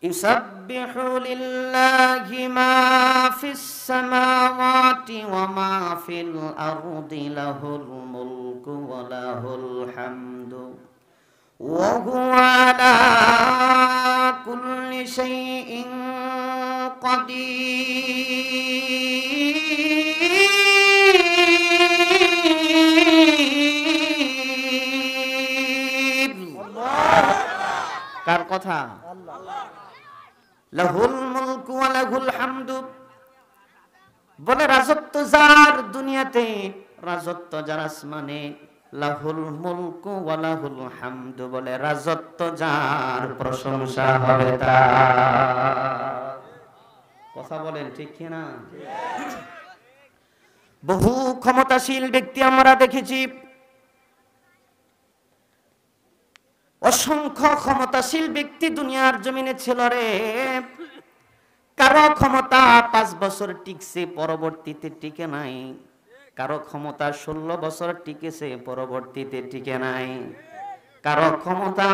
ইউসাব্বিহু লিল্লাহি মা ফিস সামাওয়াতি ওয়া মা ফিল আরদি লাহুল মুলকু ওয়া লাহুল হামদু ওয়া হুয়া আলা কুল্লি শাইইন কাদির। কার কথা? লাহুল মুলকু ওয়া লাহুল হামদু, বলে রাজত্ব যার দুনিয়াতে, রাজত্ব যার আসমানে। লাহুল মুলকু ওয়া লাহুল হামদু, বলে রাজত্ব যার, প্রশংসা হবে তার। কথা বলেন ঠিক কি না? বহু ক্ষমতাশীল ব্যক্তি আমরা দেখেছি, অসংখ্য ক্ষমতাশীল ব্যক্তি দুনিয়ার জমিনে ছিল রে। কারো ক্ষমতা 5 বছর টিকছে, পরবর্তীতে টিকে নাই। কারো ক্ষমতা 16 বছর টিকেছে, পরবর্তীতে টিকে নাই। কারো ক্ষমতা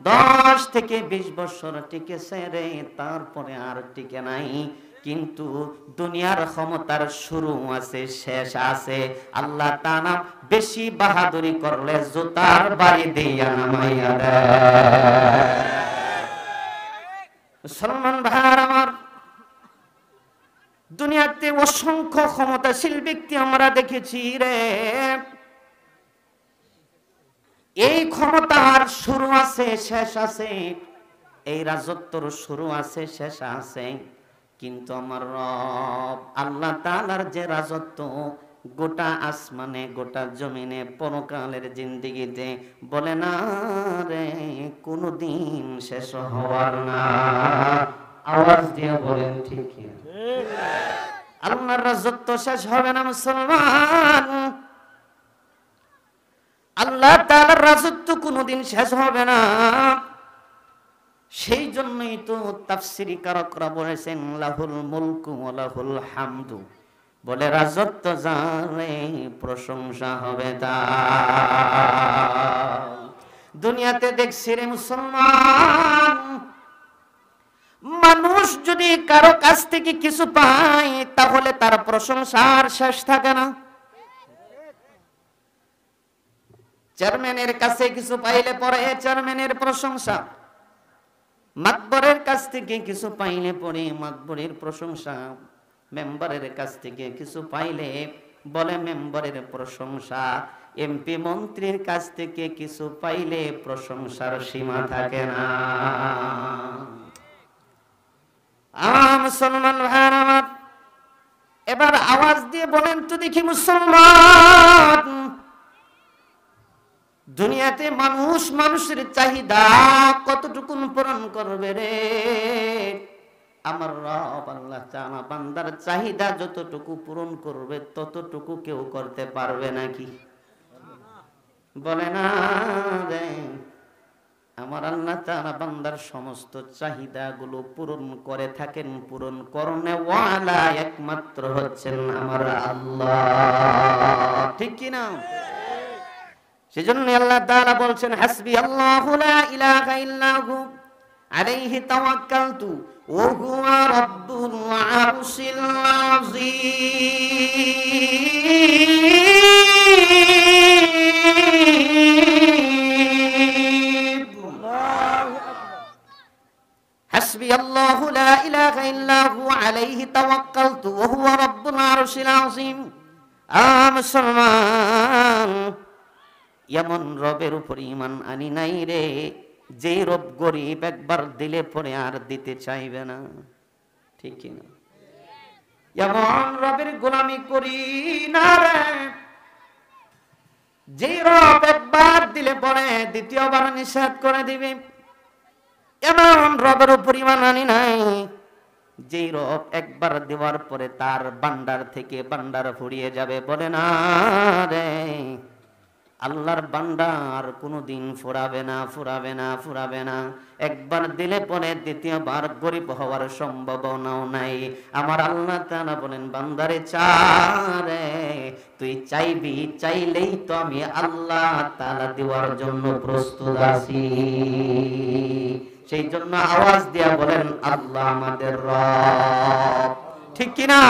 10 থেকে 20 বছর টিকেছে রে, তারপরে আর টিকে নাই। কিন্তু দুনিয়ার ক্ষমতার শুরু আছে, শেষ আছে। আল্লাহ তাআলা বেশি বাহাদুরি করলে জুতার বাড়ি দিয়া নামাইয়া দেয়। মুসলমান ভাইরা আমার, দুনিয়াতে অসংখ্য ক্ষমতাশীল ব্যক্তি আমরা দেখেছি রে। এই ক্ষমতার শুরু আছে, শেষ আছে। এই রাজত্বর শুরু আছে, শেষ আছে। কিন্তু আমার রব আল্লাহ তাআলার যে রাজত্ব, গোটা আসমানে, গোটা জমিনে, পরকালের জিন্দেগিতে, বলে না রে কোনদিন শেষ হওয়ার না। আওয়াজ দিয়ে বলেন ঠিক কি? আল্লাহর রাজত্ব শেষ হবে না মুসলমান। আল্লাহ তাআলার রাজত্ব কোনদিন শেষ হবে না। সেই জন্যই তো তাফসীরি কারকরা বলেছেন লাহুল মুলকু ওয়া লাহুল হামদু, বলে রাজত্ব যারে, প্রশংসা হবে তার। দুনিয়াতে দেখছি রে মুসলমান, মানুষ যদি কারো কাছ থেকে কিছু পায়, তাহলে তার প্রশংসার শেষ থাকে না। চেয়ারম্যানের কাছে কিছু পাইলে পরে চেয়ারম্যানের প্রশংসা, মাতবরের কাছ থেকে কিছু পাইলে পরে মাতবরের প্রশংসা, মেম্বারের কাছ থেকে কিছু পাইলে বলে মেম্বারের প্রশংসা, এমপি মন্ত্রীর কাছ থেকে কিছু পাইলে প্রশংসার সীমা থাকে না। মুসলমান ভাইরা আমার, এবার আওয়াজ দিয়ে বলেন তো দেখি মুসলমান, দুনিয়াতে মানুষ মানুষের চাহিদা কতটুকু পূরণ করবে রে? আমার রব আল্লাহ তাআলা বান্দার চাহিদা যতটুকু পূরণ করবে, ততটুকু কেউ করতে পারবে নাকি? বলে না রে। আমার আল্লাহ তাআলা বান্দার সমস্ত চাহিদাগুলো পূরণ করে থাকেন। পূরণ করনে ওয়ালা একমাত্র হচ্ছেন আমার আল্লাহ, ঠিক কি না? সেজন্য আল্লাহ তাআলা বলছেন হাসবি আল্লাহু লা ইলাহা ইল্লাহু আলাইহি তাওয়াক্কালতু ওয়া হুয়া রাব্বুল আরশিল আযীম। হাসবি আল্লাহু লা ইলাহা ইল্লাহু আলাইহি তাওয়াক্কালতু ওয়া হুয়া রাব্বুল আরশিল আযীম। মুসলমান, এমন রবের উপর ঈমান আনি নাই রে, যে রব গরিব, একবার দিলে পরে আর দিতে চাইবে না, ঠিক কি না? এমন রবের গোলামি করি না রে, যে রব একবার দিলে পরে দ্বিতীয়বার নিষেধ করে দিবে। এমন রবের উপর ঈমান আনি নাই, যে রব একবার দেওয়ার পরে তার ভান্ডার থেকে ভান্ডার ফুরিয়ে যাবে। বলে না রে, আল্লাহর ভান্ডার কোনোদিন ফুরাবে না, ফুরাবে না, ফুরাবে না। একবার দিলে পরে দ্বিতীয়বার গরিব হওয়ার সম্ভাবনাও নাই। আমার আল্লাহ তাআলা বলেন বান্দারে চারে, তুই চাইবি, চাইলেই তো আমি আল্লাহ তাআলা দেওয়ার জন্য প্রস্তুত আছি। সেই জন্য আওয়াজ দিয়া বলেন আল্লাহ আমাদের রব। ঠিক কিনা?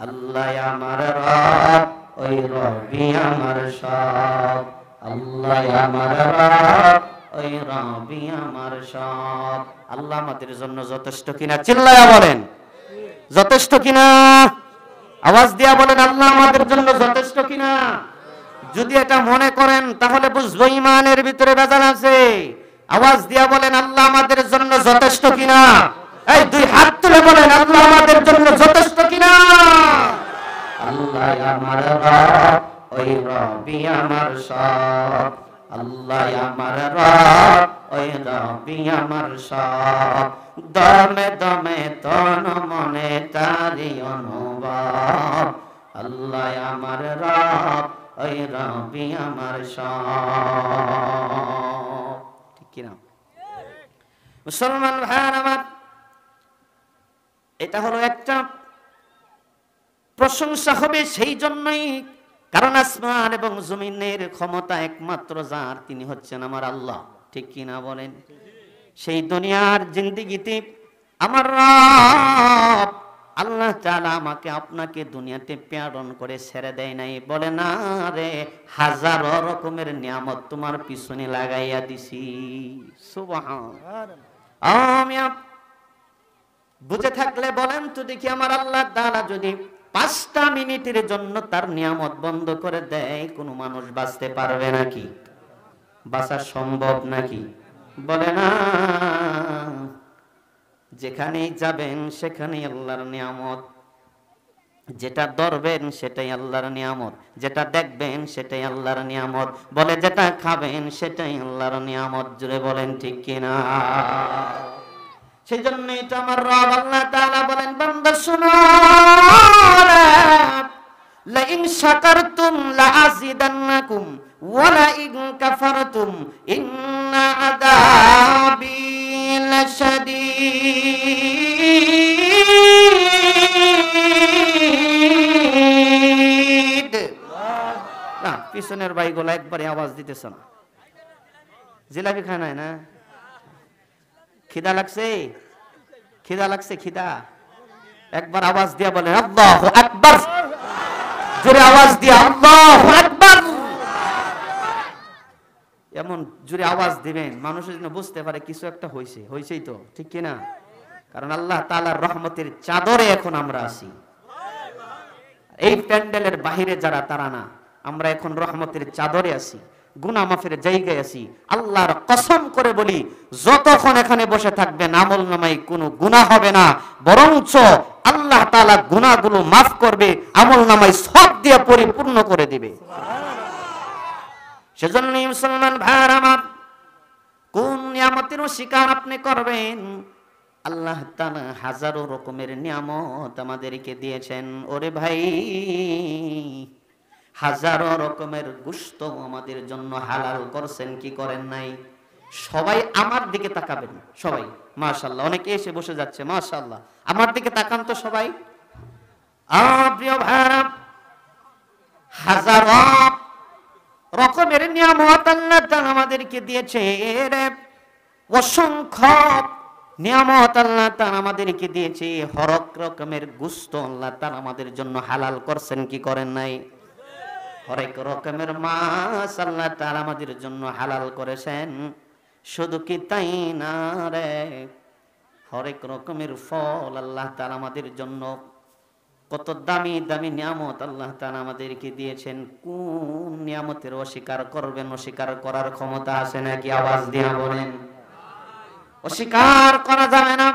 আল্লাহ আমার রব, ওই রবি আমার সব। আল্লাহ আমার রব, ওই রবি আমার সব। আল্লাহ আমাদের জন্য যথেষ্ট কিনা? চিল্লায়া বলেন যথেষ্ট কিনা? আওয়াজ দিয়া বলেন আল্লাহ আমাদের জন্য যথেষ্ট কিনা? যদি এটা মনে করেন তাহলে বুঝবো ইমানের ভিতরে ভেজাল আছে। আওয়াজ দিয়া বলেন আল্লাহ আমাদের জন্য যথেষ্ট কিনা? এই দুই হাত তুলে বলেন আল্লাহ আমাদের জন্য যথেষ্ট কিনা? আল্লাহ আমার রব, ওই রবি আমার সব। আল্লাহ আমার রব, ওই রবি আমার সব। দমে দমে তন মনে তারি অনুভব। আল্লাহ আমার রব, ওই রবি আমার সব। ঠিক কিনা? মুসলমান ভাই আমার, এটা হলো একটা প্রশংসা হবে সেই জন্যই, কারণ আসমান এবং জমিনের ক্ষমতা একমাত্র যার, তিনি হচ্ছেন আমার আল্লাহ। ঠিক কিনা বলেন? সেই দুনিয়ার জিন্দেগিতে আমার রব আল্লাহ তাআলা আমাকে আপনাকে দুনিয়াতে প্রেরণ করে ছেড়ে দেয় নাই। বলে না রে, হাজারো রকমের নিয়ামত তোমার পিছনে লাগাইয়া দিছি। সুবহানাল্লাহ। বুঝে থাকলে বলেন তো দেখি, আমার আল্লাহ তাআলা যদি 5টা মিনিটের জন্য তার নিয়ামত বন্ধ করে দেয়, কোনো মানুষ বাঁচতে পারবে নাকি? বাঁচা সম্ভব নাকি? বলে না। যেখানেই যাবেন সেখানেই আল্লাহর নিয়ামত, যেটা ধরবেন সেটাই আল্লাহর নিয়ামত, যেটা দেখবেন সেটাই আল্লাহর নিয়ামত, বলে যেটা খাবেন সেটাই আল্লাহর নিয়ামত। জুড়ে বলেন ঠিক কিনা? সেই জন্যই তো আমার রব আল্লাহ তাআলা বলেন, বান্দা শুনো, লা ইন শাকারতুম লা আযিদান্নাকুম ওয়া লা ইন কাফারতুম ইন্না আযাবি লাশাদীদ। না, পিছনের ভাইগুলো একবারে আওয়াজ দিতেছ না। জিলাপি খায় নাই না? খিদা লাগছে? খিদা লাগছে? খিদা একবার আওয়াজ দিয়া বলেন আল্লাহু আকবার। জোরে আওয়াজ দিয়া আল্লাহু আকবার। এমন জোরে আওয়াজ দিবেন মানুষের জন্য বুঝতে পারে কিছু একটা হইছে। হইছেই তো, ঠিক কিনা? কারণ আল্লাহ তাআলার রহমতের চাদরে এখন আমরা আছি। এই প্যান্ডেলের বাহিরে যারা, তারা না, আমরা এখন রহমতের চাদরে আছি, গুনাহ মাফের জায়গায় আছি। আল্লাহর কসম করে বলি, যতক্ষণ এখানে বসে থাকবেন আমল নামায় কোনো গুনাহ হবে না, বরঞ্চ আল্লাহ তাআলা গুনাহগুলো মাফ করবে, আমল নামায় সব দিয়ে পরিপূর্ণ করে দিবে। সেজন্য মুসলমান ভাইরা আমার, কোন নিয়ামতের স্বীকার আপনি করবেন? আল্লাহ তাআলা হাজারো রকমের নিয়ামত আমাদেরকে দিয়েছেন। ওরে ভাই, হাজারো রকমের গোশত আমাদের জন্য হালাল করছেন, কি করেন নাই? সবাই আমার দিকে তাকাবেন, সবাই মাশাআল্লাহ। অনেকে এসে বসে যাচ্ছে, মাশাআল্লাহ। আমার দিকে তাকান তো সবাই। প্রিয় ভাইরা, হাজারো রকমের নিয়ামত আল্লাহ তাআলা আমাদেরকে দিয়েছে। অসংখ্য নিয়ামত আল্লাহ তাআলা আমাদেরকে দিয়েছে। হরেক রকমের গোশত আল্লাহ তাআলা আমাদের জন্য হালাল করছেন, কি করেন নাই? হরেক রকমের মাছ আল্লাহ তাআলা আমাদের জন্য হালাল করেছেন। শুধু কি তাই না রে, হরেক রকমের ফল আল্লাহ তাআলা আমাদের জন্য, কত দামি দামি নিয়ামত আল্লাহ তাআলা আমাদেরকে দিয়েছেন। কোন নিয়ামতের অস্বীকার করবেন? অস্বীকার করার ক্ষমতা আছে নাকি? আওয়াজ দিয়ে বলেন। অস্বীকার করা যাবে না।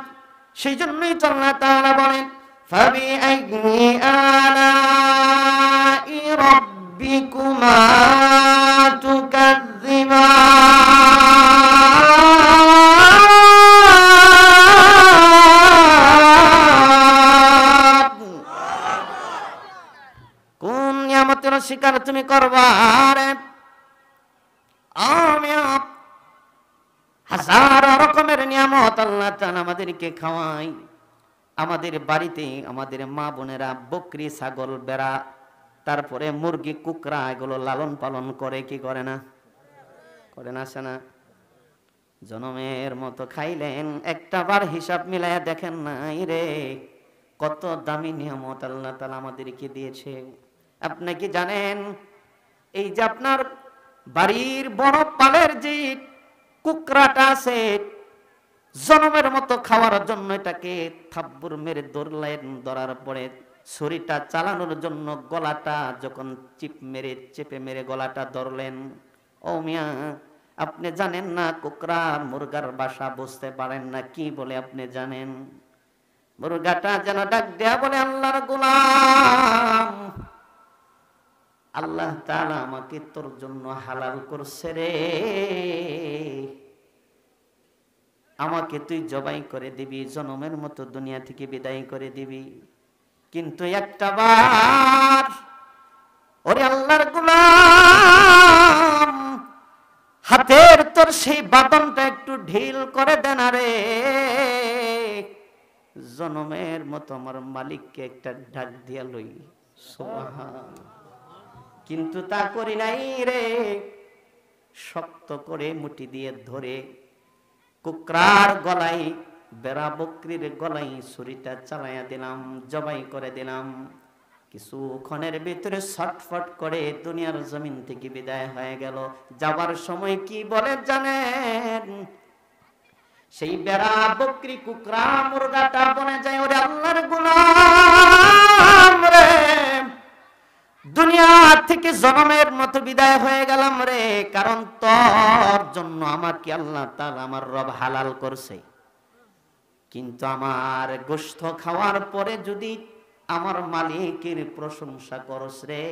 সেই জন্যই তো আল্লাহ তাআলা বলেন, ফাবিআইয়ি আলাই রাব্বিকুমা তুকাজ্জিবান। কোন নিয়ামতের স্বীকার তুমি করবা? আরে আমি হাজার রকমের নিয়ামত আল্লাহ তাআলা আমাদেরকে খাওয়াই। আমাদের বাড়িতে আমাদের মা বোনেরা বকরি, ছাগল, বেড়া, তারপরে মুরগি, কুকরা, এগুলো লালন পালন করে, কি করে না? করে না? আসে না? জনমের মতো খাইলেন, একটা বার হিসাব মিলাইয়া দেখেন নাই রে, কত দামি নিয়ামত আল্লাহ তাআলা আমাদেরকে দিয়েছে। আপনি কি জানেন, এই যে আপনার বাড়ির বড় পালের যে কুকরাটা আছে, জনমের মতো খাওয়ার জন্য এটাকে থাব্বুর মেরে ধরলেন, ধরার পরে ছুরিটা চালানোর জন্য গলাটা যখন চেপে মেরে গলাটা ধরলেন, ও মিয়া আপনি জানেন না কুকরার মুরগার বাসা বুঝতে পারেন না, কি বলে আপনি জানেন? মুরগাটা যেন ডাক দেয়া বলে, আল্লাহর গোলাম, আল্লাহ তাআলা আমাকে তোর জন্য হালাল করছে রে, আমাকে তুই জবাই করে দিবি, জনমের মতো দুনিয়া থেকে বিদায় করে দিবি, কিন্তু একটা বার ওরে আল্লাহর গোলাম, হাতের তোর সেই বাঁধনটা একটু ঢিল করে দেন রে, জনমের মতো আমার মালিককে একটা ডাক দিয়া লই। সুবহান। কিন্তু তা করি নাই রে, শক্ত করে মুঠি দিয়ে ধরে কুকরার গলায়, বেড়া বকরির গলায় ছুরিটা চালাইয়া দিলাম, জবাই করে দিলাম। কিছুক্ষণের ভিতরে ছটফট করে দুনিয়ার জমিন থেকে বিদায় হয়ে গেল। যাবার সময় কি বলে জানেন? সেই বেড়া বকরি কুকরা মুরগাটা বনে যায়, ওরে আল্লাহর গোলাম রে, দুনিয়া থেকে জনমের মতো বিদায় হয়ে গেলাম রে, কারণ তোর জন্য আমাকে আল্লাহ তাআলা আমার রব হালাল করছে। কিন্তু আমার গোশত খাওয়ার পরে যদি আমার মালিকের প্রশংসা করস রে,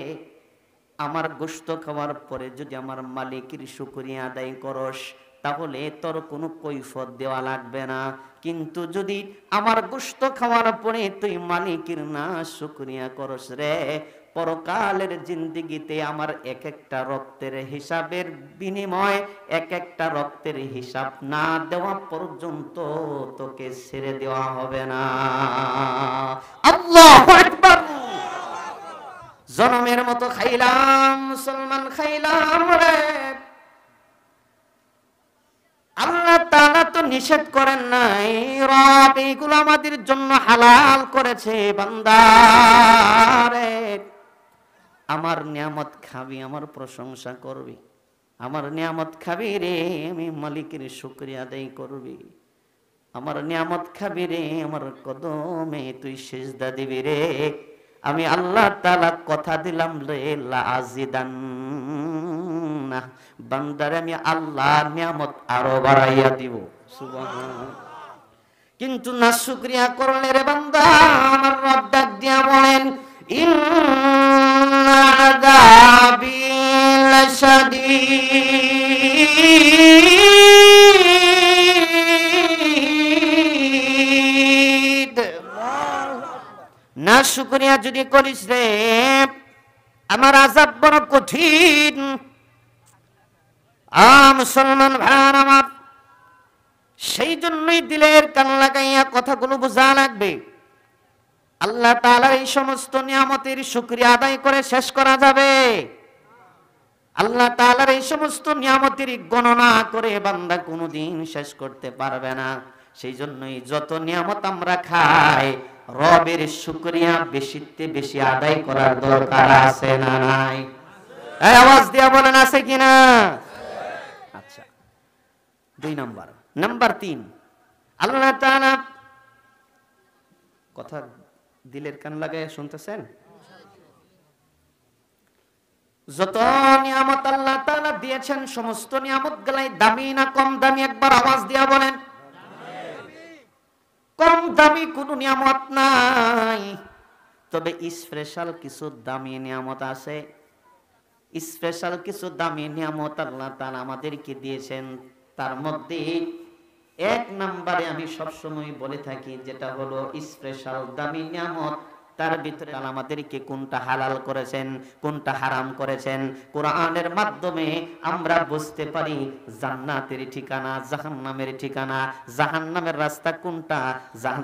আমার গোশত খাওয়ার পরে যদি আমার মালিকের শুকরিয়া আদায় করস, তাহলে তোর কোনো কৈফিয়ত দেওয়া লাগবে না। কিন্তু যদি আমার গোশত খাওয়ার পরে তুই মালিকের না শুকরিয়া করস রে, পরকালের জিন্দেগিতে আমার এক একটা রক্তের হিসাবের বিনিময়, এক একটা রক্তের হিসাব না দেওয়া পর্যন্ত তোকে ছেড়ে দেওয়া হবে না। আল্লাহু আকবার। জনমের মতো খাইলাম, মুসলমান খাইলাম রে, আল্লাহ তাআলা তো নিষেধ করেন নাই, রব এইগুলো আমাদের জন্য হালাল করেছে। বান্দা রে, আমার নিয়ামত খাবি, আমার প্রশংসা করবি, আমার নিয়ামত খাবি রে, আমি মালিকের শুকরিয়া আদায় করবি, আমার নিয়ামত খাবি রে, আমার কদমে তুই সিজদা দিবি রে, আমি আল্লাহ তাআলা কথা দিলাম রে, লা আজিদান্না, বান্দারে আমি আল্লাহ নিয়ামত আরো বাড়াইয়া দিব। সুবহান। কিন্তু না শুকরিয়া করলে রে বান্দা, আমার রব ডাক দিয়া বলেন, ইন্না আযাবি লাশাদীদ। না শুকরিয়া যদি করিস রে, আমার আযাব বড় কঠিন। মুসলমান ভাইরা আমার, সেই জন্যই দিলের কান লাগাইয়া কথাগুলো বোঝা লাগবে। আল্লাহ তাআলার এই সমস্ত নিয়ামতের শুকরিয়া আদায় করে শেষ করা যাবে? আল্লাহ তাআলার এই সমস্ত নিয়ামতের গণনা করে বান্দা কোনোদিন শেষ করতে পারবে না। সেই জন্যই যত নিয়ামত আমরা খাই, রবের শুকরিয়া বেশিতে বেশি আদায় করার দরকার আছে না নাই? এই আওয়াজ দিয়া বলেন, আছে কিনা? আচ্ছা, 2 নাম্বার। নাম্বার 3, আল্লাহ তাআলা কথা দিলের কান লাগায় শুনতেছেন? যত নিয়ামত আল্লাহ তাআলা দিয়েছেন, সমস্ত নিয়ামত গুলাই দামি না কম দামি? একবার আওয়াজ দিয়া বলেন। কম দামি কোনো নিয়ামত নাই, তবে স্পেশাল কিছু দামি নিয়ামত আছে। স্পেশাল কিছু দামি নিয়ামত আল্লাহ তাআলা আমাদেরকে দিয়েছেন। তার মধ্যে 1 নম্বরে আমি সবসময় বলে থাকি, যেটা হলো স্পেশাল দামি নিয়ামত। তার ভিতরে আমাদেরকে কোনটা হালাল করেছেন, কোনটা হারাম করেছেন, কোরআনের মাধ্যমে আমরা বুঝতে পারি জান্নাতের ঠিকানা, জাহান্নামের ঠিকানা, জাহান্নামের রাস্তা কোনটা,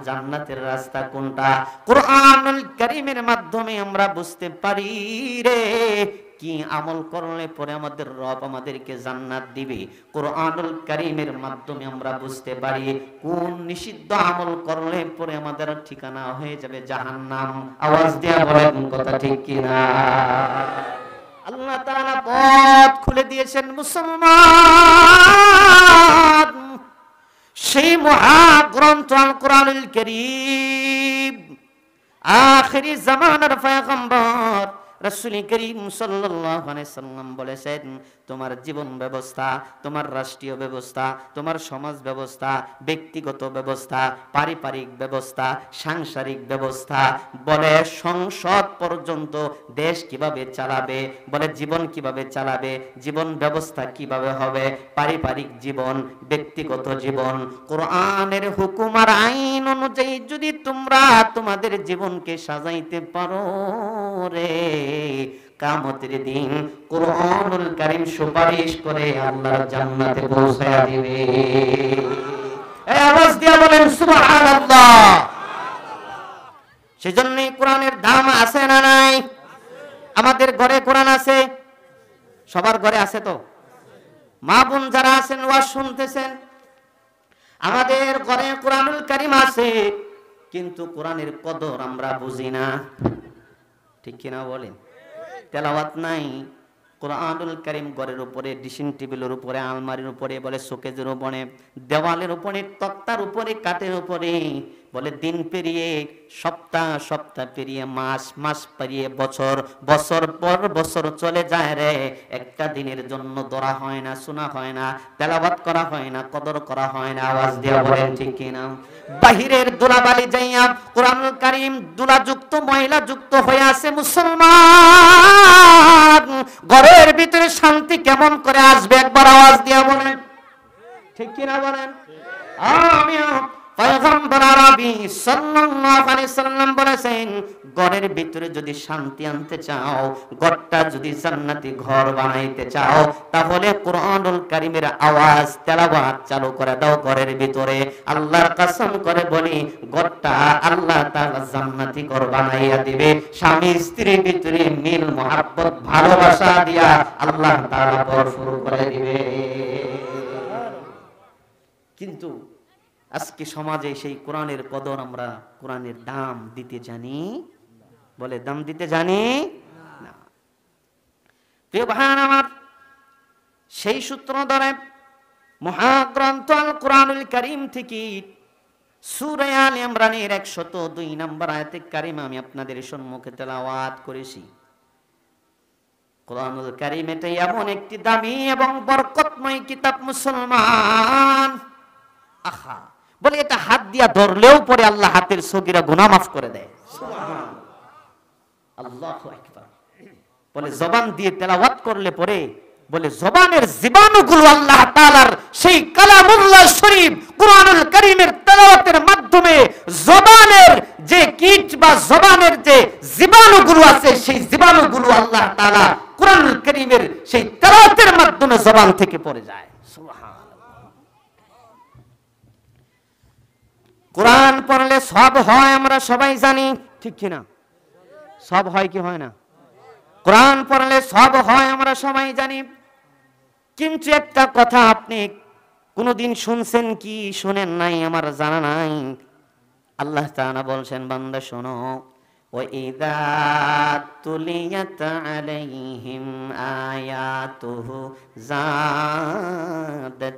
জান্নাতের রাস্তা কোনটা। কোরআনুল কারীমের মাধ্যমে আমরা বুঝতে পারি রে কি আমল করলে পরে আমাদের রব আমাদেরকে জান্নাত দিবে। কোরআনুল কারীমের মাধ্যমে আমরা বুঝতে পারি কোন নিষিদ্ধ আমল করলে পরে আমাদের ঠিকানা হয়ে যাবে জাহান্নাম। আওয়াজ দিয়ে বলেন কথা ঠিক কিনা? আল্লাহ তাআলা পথ খুলে দিয়েছেন মুসলমান। সেই মহাগ্রন্থ আল কোরআনুল কারীম, আখিরি জামানার পয়গম্বর রাসূল করিম সাল্লাল্লাহু আলাইহি সাল্লাম বলেছেন, তোমার জীবন ব্যবস্থা, তোমার রাষ্ট্রীয় ব্যবস্থা, তোমার সমাজ ব্যবস্থা, ব্যক্তিগত ব্যবস্থা, পারিবারিক ব্যবস্থা, সাংসারিক ব্যবস্থা, বলে সংসদ পর্যন্ত দেশ কিভাবে চালাবে, বলে জীবন কিভাবে চালাবে, জীবন ব্যবস্থা কিভাবে হবে, পারিবারিক জীবন, ব্যক্তিগত জীবন, কোরআনের হুকুম আর আইন অনুযায়ী যদি তোমরা তোমাদের জীবনকে সাজাইতে পারো রে, কিয়ামতের দিন কোরআনুল কারীম সুপারিশ করে আল্লাহর জান্নাতে পৌঁছায়া দিবে। এই আওয়াজ দিয়ে বলেন সুবহানাল্লাহ। সেজন্যই কোরআনের দাম আছে না নাই? আমাদের ঘরে কোরআন আছে, সবার ঘরে আছে তো? মা বোন যারা আছেন ওয়াজ শুনতেছেন, আমাদের ঘরে কোরআনুল কারীম আছে, কিন্তু কোরআনের কদর আমরা বুঝি না, ঠিক কিনা বলেন? তেলাওয়াত নাই। কোরআনুল কারীম ঘরের উপরে, ড্রেসিং টেবিলের উপরে, আলমারির উপরে, বলে শোকেজের উপরে, দেওয়ালের উপরে, তক্তার উপরে, কাঠের উপরে, বলে দিন পেরিয়ে সপ্তাহ, সপ্তাহ পেরিয়ে মাস, মাস পেরিয়ে বছর, বছর পর বছর চলে যায় রে, একটা দিনের জন্য ধরা হয় না, শোনা হয় না, তেলাওয়াত করা হয় না, কদর করা হয় না। আওয়াজ দিয়ে বলেন ঠিক কিনা? বাহিরের দুলাবালি যাইয়া কোরআনুল কারীম দুলাযুক্ত, মহিলাযুক্ত হয়ে আছে মুসলমান, ঘরের ভিতরে শান্তি কেমন করে আসবে? একবার আওয়াজ দিয়ে বলেন ঠিক কিনা বলেন? আমিও পয়গম্বর আরবি সাল্লাল্লাহু আলাইহি সাল্লাম বলেছেন, ঘরের ভিতরে যদি শান্তি আনতে চাও, ঘরটা যদি জান্নাতি ঘর বানাইতে চাও, তাহলে কোরআনুল কারীমের আওয়াজ তেলাওয়াত চালু করে দাও ঘরের ভিতরে। আল্লাহর কসম করে বলি, ঘরটা আল্লাহ তাআলা জান্নাতি ঘর বানাইয়া দিবে। স্বামী স্ত্রীর ভিতরে মিল, মহব্বত, ভালোবাসা দিয়া আল্লাহ তাআলা ভরপুর করে দিবে। কিন্তু আজকে সমাজে সেই কোরআনের কদর, আমরা কোরআনের দাম দিতে জানি? বলে দাম দিতে জানি না। প্রিয় ভাই আমার, সেই সূত্র ধরে মহাগ্রন্থ আল কোরআনুল কারীম থেকে সূরা আলে ইমরানের 102 নম্বর আয়াতে কারিমা আমি আপনাদের সম্মুখে তেলাওয়াত করেছি। কোরআনুল কারীম এটা এমন একটি দামি এবং বরকতময় কিতাব মুসলমান, আহা, বলে এটা হাত দিয়া ধরলেও পরে আল্লাহ হাতের সগীরা গুনাহ মাফ করে দেয়। সুবহানাল্লাহ, আল্লাহু আকবার। বলে জবান দিয়ে তেলাওয়াত করলে পরে, বলে জবানের জীবাণুগুলো আল্লাহ তাআলার সেই কালামুল্লাহ শরীফ কোরআনুল কারীমের তেলাওয়াতের মাধ্যমে জবানের যে কীট বা জবানের যে জীবাণুগুলো আছে, সেই জীবাণুগুলো আল্লাহ তাআলা কোরআনুল কারীমের সেই তেলাওয়াতের মাধ্যমে জবান থেকে পড়ে যায়। সুবহানাল্লাহ। কোরআন পড়লে সব হয়, আমরা সবাই জানি, ঠিক কিনা? সব হয় কি হয় না? কোরআন পড়লে সব হয়, আমরা সবাই জানি। কিন্তু একটা কথা আপনি কোনদিন শুনছেন কি শুনেন নাই আমার জানা নাই। আল্লাহ তাআলা বলছেন, বান্দা শোনো, وَإِذَا تُلِيَتْ عَلَيْهِمْ آيَاتُهُ زَادَتْهُمْ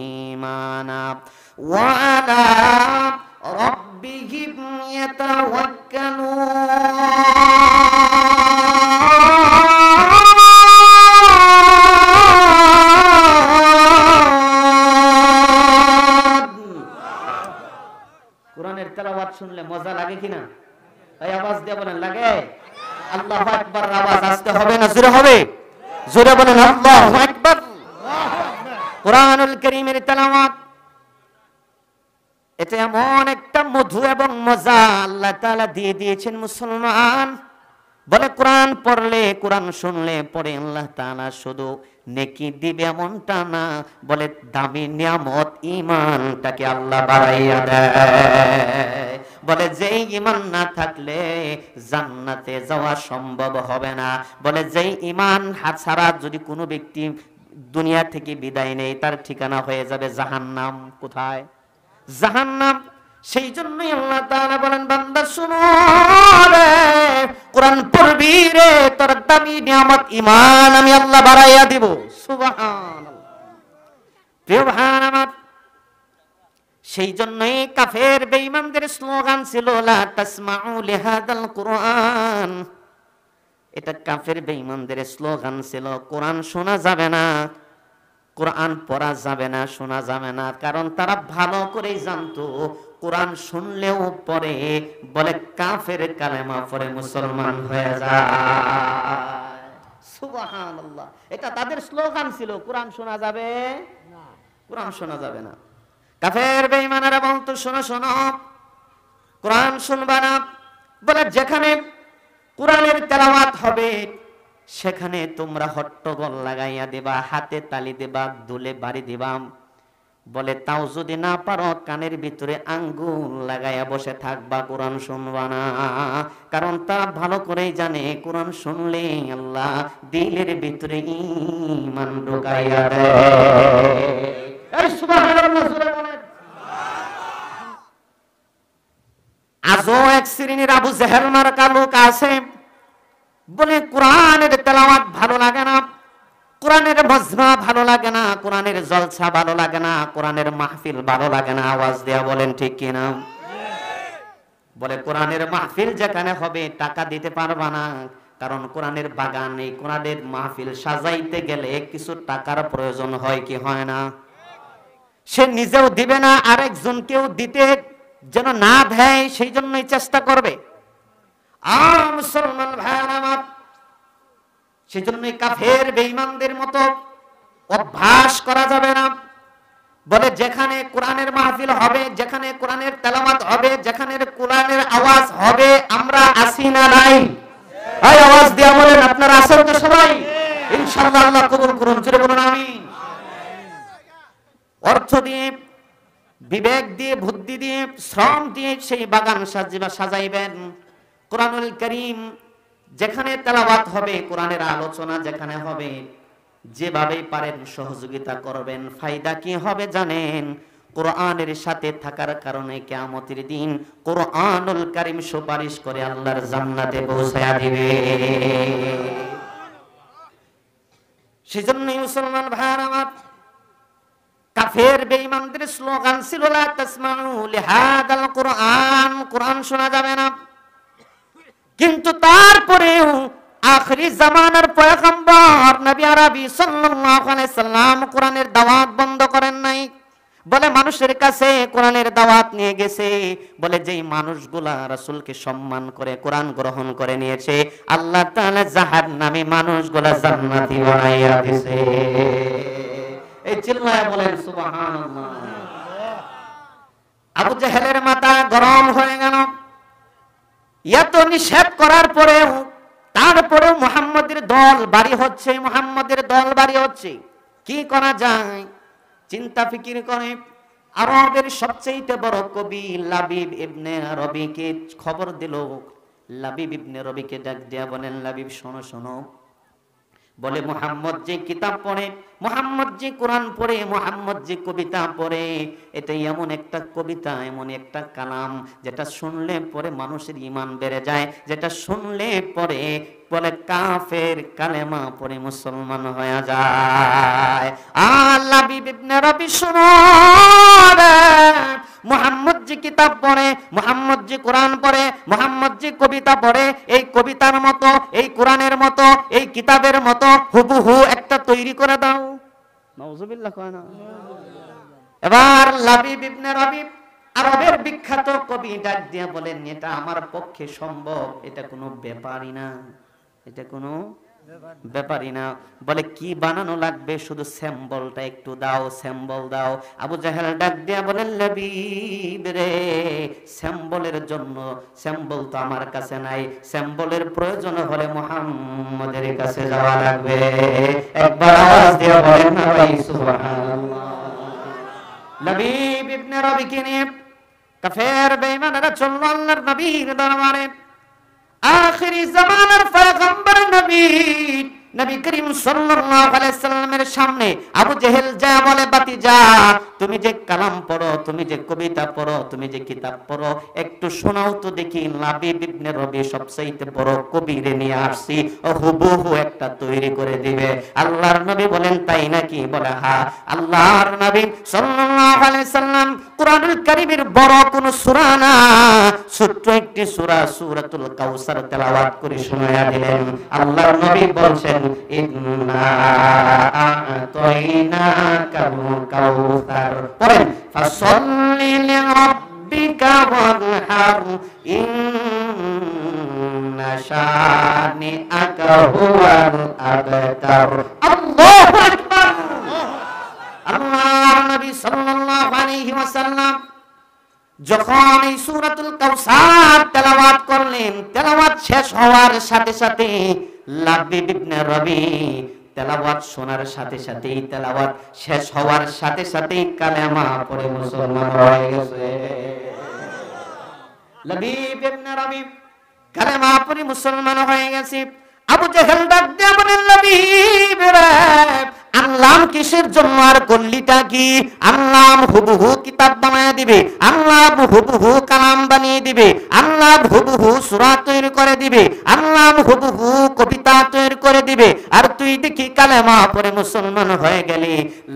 إِيمَانًا وَعَلَى رَبِّهِمْ يَتَوَكَّلُونَ। কোরআনের তেলাওয়াত শুনলে মজা লাগে কিনা? এই আওয়াজ দিয়ে বলেন লাগে? আল্লাহু আকবার আওয়াজ আসতে হবে না জোরে হবে? জোরে বলেন আল্লাহু আকবার। কোরআনুল কারীমের তেলাওয়াত এটা এমন একটা মধু এবং মজা আল্লাহ তাআলা দিয়ে দিয়েছেন মুসলমান। বলে কোরআন পড়লে, কোরআন শুনলে পরে আল্লাহ তাআলা শুধু নেকি দিবে এমনটা না, বলে দামি নিয়ামত ঈমানটাকে আল্লাহ বাড়াইয়া দেয়। বলে যেই ঈমান না থাকলে জান্নাতে যাওয়া সম্ভব হবে না। বলে যেই ঈমান ছাড়া যদি কোনো ব্যক্তি দুনিয়া থেকে বিদায় নেই, তার ঠিকানা হয়ে যাবে জাহান্নাম। কোথায়? জাহান্নাম। সেই জন্যই আল্লাহ তাআলা বলেন, বান্দা শুনো রে, কোরআন পড়বি রে, তোর দামি নিয়ামত ঈমান আমি আল্লাহ বাড়াইয়া দিব। সুবহানাল্লাহ। প্রিয় ভাই আমার, সেই জন্যই কাফের বেঈমানদের স্লোগান ছিল লা তাসমাউ লিহাদাল কুরআন। এটা কাফের বেঈমানদের স্লোগান ছিল, কোরআন শোনা যাবে না, কোরআন পড়া যাবে না, শোনা যাবে না। কারণ তারা ভালো করেই জানতো কোরআন শুনলেও পরে বলে কাফের কালেমা পড়ে মুসলমান হয়ে যায়। সুবহানাল্লাহ। এটা তাদের স্লোগান ছিল, কোরআন শোনা যাবে না, কোরআন শোনা যাবে না। কাফের বেঈমানেরা বলতো, শোনো শোনো, কোরআন শুনবা না। বলে যেখানে কোরআনের তেলাওয়াত হবে সেখানে তোমরা হট্টগোল লাগাইয়া দিবা, হাতে তালি দিবা, দুলে বাড়ি দিবা। বলে তাও যদি না পারো, কানের ভিতরে আঙ্গুল লাগাইয়া বসে থাকবা, কোরআন শুনবা না। কারণ তারা ভালো করেই জানে কোরআন শুনলে আল্লাহ দিলের ভিতরে ঈমান ঢুকাইয়া দেয়। সুবহানাল্লাহ। আজও এক শ্রেণীর আবু জেহেল মার্কা লোক আছে, বলে কোরআনের তেলাওয়াত ভালো লাগে না, কোরআনের মজমা ভালো লাগে না, কোরআনের জলসা ভালো লাগে না, কোরআনের মাহফিল ভালো লাগে না। আওয়াজ দেয়া বলেন ঠিক কিনা? বলে কোরআনের মাহফিল যেখানে হবে টাকা দিতে পারবা না, কারণ কোরআনের বাগান, এই কোরআনের মাহফিল সাজাইতে গেলে কিছু টাকার প্রয়োজন হয় কি হয় না? সে নিজেও দিবে না, আরেকজনকেও দিতে যেন না দেয়, সেই জন্যই চেষ্টা করবে। মুসলমান ভাইরা আমার, সেই জন্যই কাফের বেঈমানদের মতো অভ্যাস করা যাবে না। বলে যেখানে কোরআনের মাহফিল হবে, যেখানে কোরআনের তেলাওয়াত হবে, যেখানে কোরআনের আওয়াজ হবে, আমরা আসি না নাই? এই আওয়াজ দিয়া বলেন আপনারা আছেন তো সবাই? ইনশাআল্লাহ আল্লাহ কবুল করুন, জোরে বলুন আমিন। অর্থ দিয়ে, বিবেক দিয়ে, বুদ্ধি দিয়ে, শ্রম দিয়ে সেই বাগান সাজাইবেন। কোরআনুল কারীম যেখানে তেলাওয়াত হবে, কোরআনের আলোচনা যেখানে হবে, যেভাবেই পারেন সহযোগিতা করবেন। ফায়দা কি হবে জানেন? কোরআনের সাথে থাকার কারণে কিয়ামতের দিন কোরআনুল কারীম সুপারিশ করে আল্লাহর জান্নাতে পৌঁছায়া দিবে। সেজন্যই মুসলমান ভাইরা আমার, কাফের বেঈমানদের স্লোগান ছিল লা তাসমাউ লিহাদাল কুরআন, কোরআন শোনা যাবে না। কিন্তু তারপরেও আখরি জামানার পয়গম্বর নবী আরবি সাল্লাল্লাহু আলাইহি সাল্লাম কোরআনের দাওয়াত বন্ধ করেন নাই। বলে মানুষের কাছে কোরআনের দাওয়াত নিয়ে গেছে। বলে যেই মানুষগুলা রাসূলকে সম্মান করে কোরআন গ্রহণ করে নিয়েছে, আল্লাহ তাআলা জাহান্নামী মানুষগুলা জান্নাতি বানাইয়া দিয়েছে। এই চিল্লায়া বলেন সুবহানাল্লাহ। আবু জেহেলের মাথা গরম হয়ে গেল। এত নিষেধ করার পরেও, তারপরেও মুহাম্মদের দল বাড়ি হচ্ছে, মুহাম্মদের দল বাড়ি হচ্ছে। কি করা যায়? চিন্তা ফিকির করে আরবের সবচেয়ে বড় কবি লাবিব ইবনে রবিকে খবর দিল। লাবিব ইবনে রবিকে ডাক দিয়া বলেন, লাবিব শোনো শোনো, বলে মুহাম্মদ যে কিতাব পড়ে, মুহাম্মদ যে কোরআন পড়ে, মুহাম্মদ যে কবিতা পড়ে, এটা এমন একটা কবিতা, এমন একটা কালাম যেটা শুনলে পরে মানুষের ঈমান বেড়ে যায়, যেটা শুনলে পরে বলে কাফের কালেমা পড়ে মুসলমান হয়ে যায়। আল্লাহ ইবনে রবি শুনো, মুহাম্মদ যে কিতাব পড়ে, মুহাম্মদ যে কোরআন পড়ে, মুহাম্মদ যে কবিতা পড়ে, এই কবিতার মতো, এই কোরআনের মতো, এই কিতাবের মতো হুবহু একটা তৈরি করে দাও। নাউজুবিল্লাহ কয় না? এবার লাবিব ইবনে রবি আরবের বিখ্যাত কবি ডাক দিয়ে বলেন, এটা আমার পক্ষে সম্ভব, এটা কোনো ব্যাপারই না, এটা কোনো ব্যাপারই না। বলে কি বানানো লাগবে? শুধু স্যাম্পলটা একটু দাও, স্যাম্পল দাও। আবু জাহেল ডাক দিয়া বলেন, লাবিব রে, স্যাম্পলের জন্য স্যাম্পল তো আমার কাছে নাই, স্যাম্পলের প্রয়োজন হলে মুহাম্মদের কাছে যাওয়া লাগবে। একবার আওয়াজ দিয়া বলেন না ভাই সুবহানাল্লাহ। লাবিব ইবনে রবিকে নিয়ে কাফের বেঈমানেরা চলল আল্লাহর নবীর দরবারে। আখিরি জামানার পয়গম্বর নবী করিম সাল্লাল্লাহু আলাইহি সাল্লামের সামনে আবু জেহেল যা বলে, বাতিজা তুমি যে কালাম পড়ো, তুমি যে কবিতা পড়ো, তুমি যে কিতাব পড়ো, একটু শোনাও তো দেখি। লাবিব ইবনে রবি সবচাইতে বড় কবিরে নিয়ে আসছি, ও হুবহু একটা তৈরি করে দিবে। আল্লাহর নবী বলেন, তাই নাকি? বলে হ্যাঁ। আল্লাহর নবী সাল্লাল্লাহু আলাইহি সাল্লাম কুরআনুল কারীমের বড় কোন সূরা না, ছোট্ট একটি সূরা সূরাতুল কাউসার তেলাওয়াত করে শোনায়া দিলেন। আল্লাহর নবী বলছেন, ইন্না আ'তাইনাকাল কাউসার, পড়েন ফাসাল্লি লিরাব্বিকা ওয়ানহার ইন্না শানিআকা হুয়াল আবতার। আল্লাহু আকবার। আল্লাহর নবী সাল্লাল্লাহু আলাইহি ওয়াসাল্লাম যখন এই সূরাতুল কাউসার তেলাওয়াত করলেন, তেলাওয়াত শেষ হওয়ার সাথে সাথে লাবিব ইবনে রবি তেলাওয়াত শোনার সাথে সাথেই, তেলাওয়াত শেষ হওয়ার সাথে সাথেই কালেমা পড়ে মুসলমান হয়ে গেছে। লাবিব ইবনে রবি কালেমা পড়ে মুসলমান হয়ে গেছে। আবু জেহেল ডাক দিয়ে বলেন, লাবিব রে, আল্লাহ কিসের জন্য আর করলিটা কি? আল্লাহ হুবহু কিতাব বানিয়ে দিবে, আল্লাহ হুবহু কালাম বানিয়ে দিবে, আল্লাহ হুবহু সূরা তৈরি করে দিবে, আল্লাহ হুবহু কবিতা তৈরি করে দিবে, আর তুই দেখি কালেমা পড়ে মুসলমান হয়ে গেলি।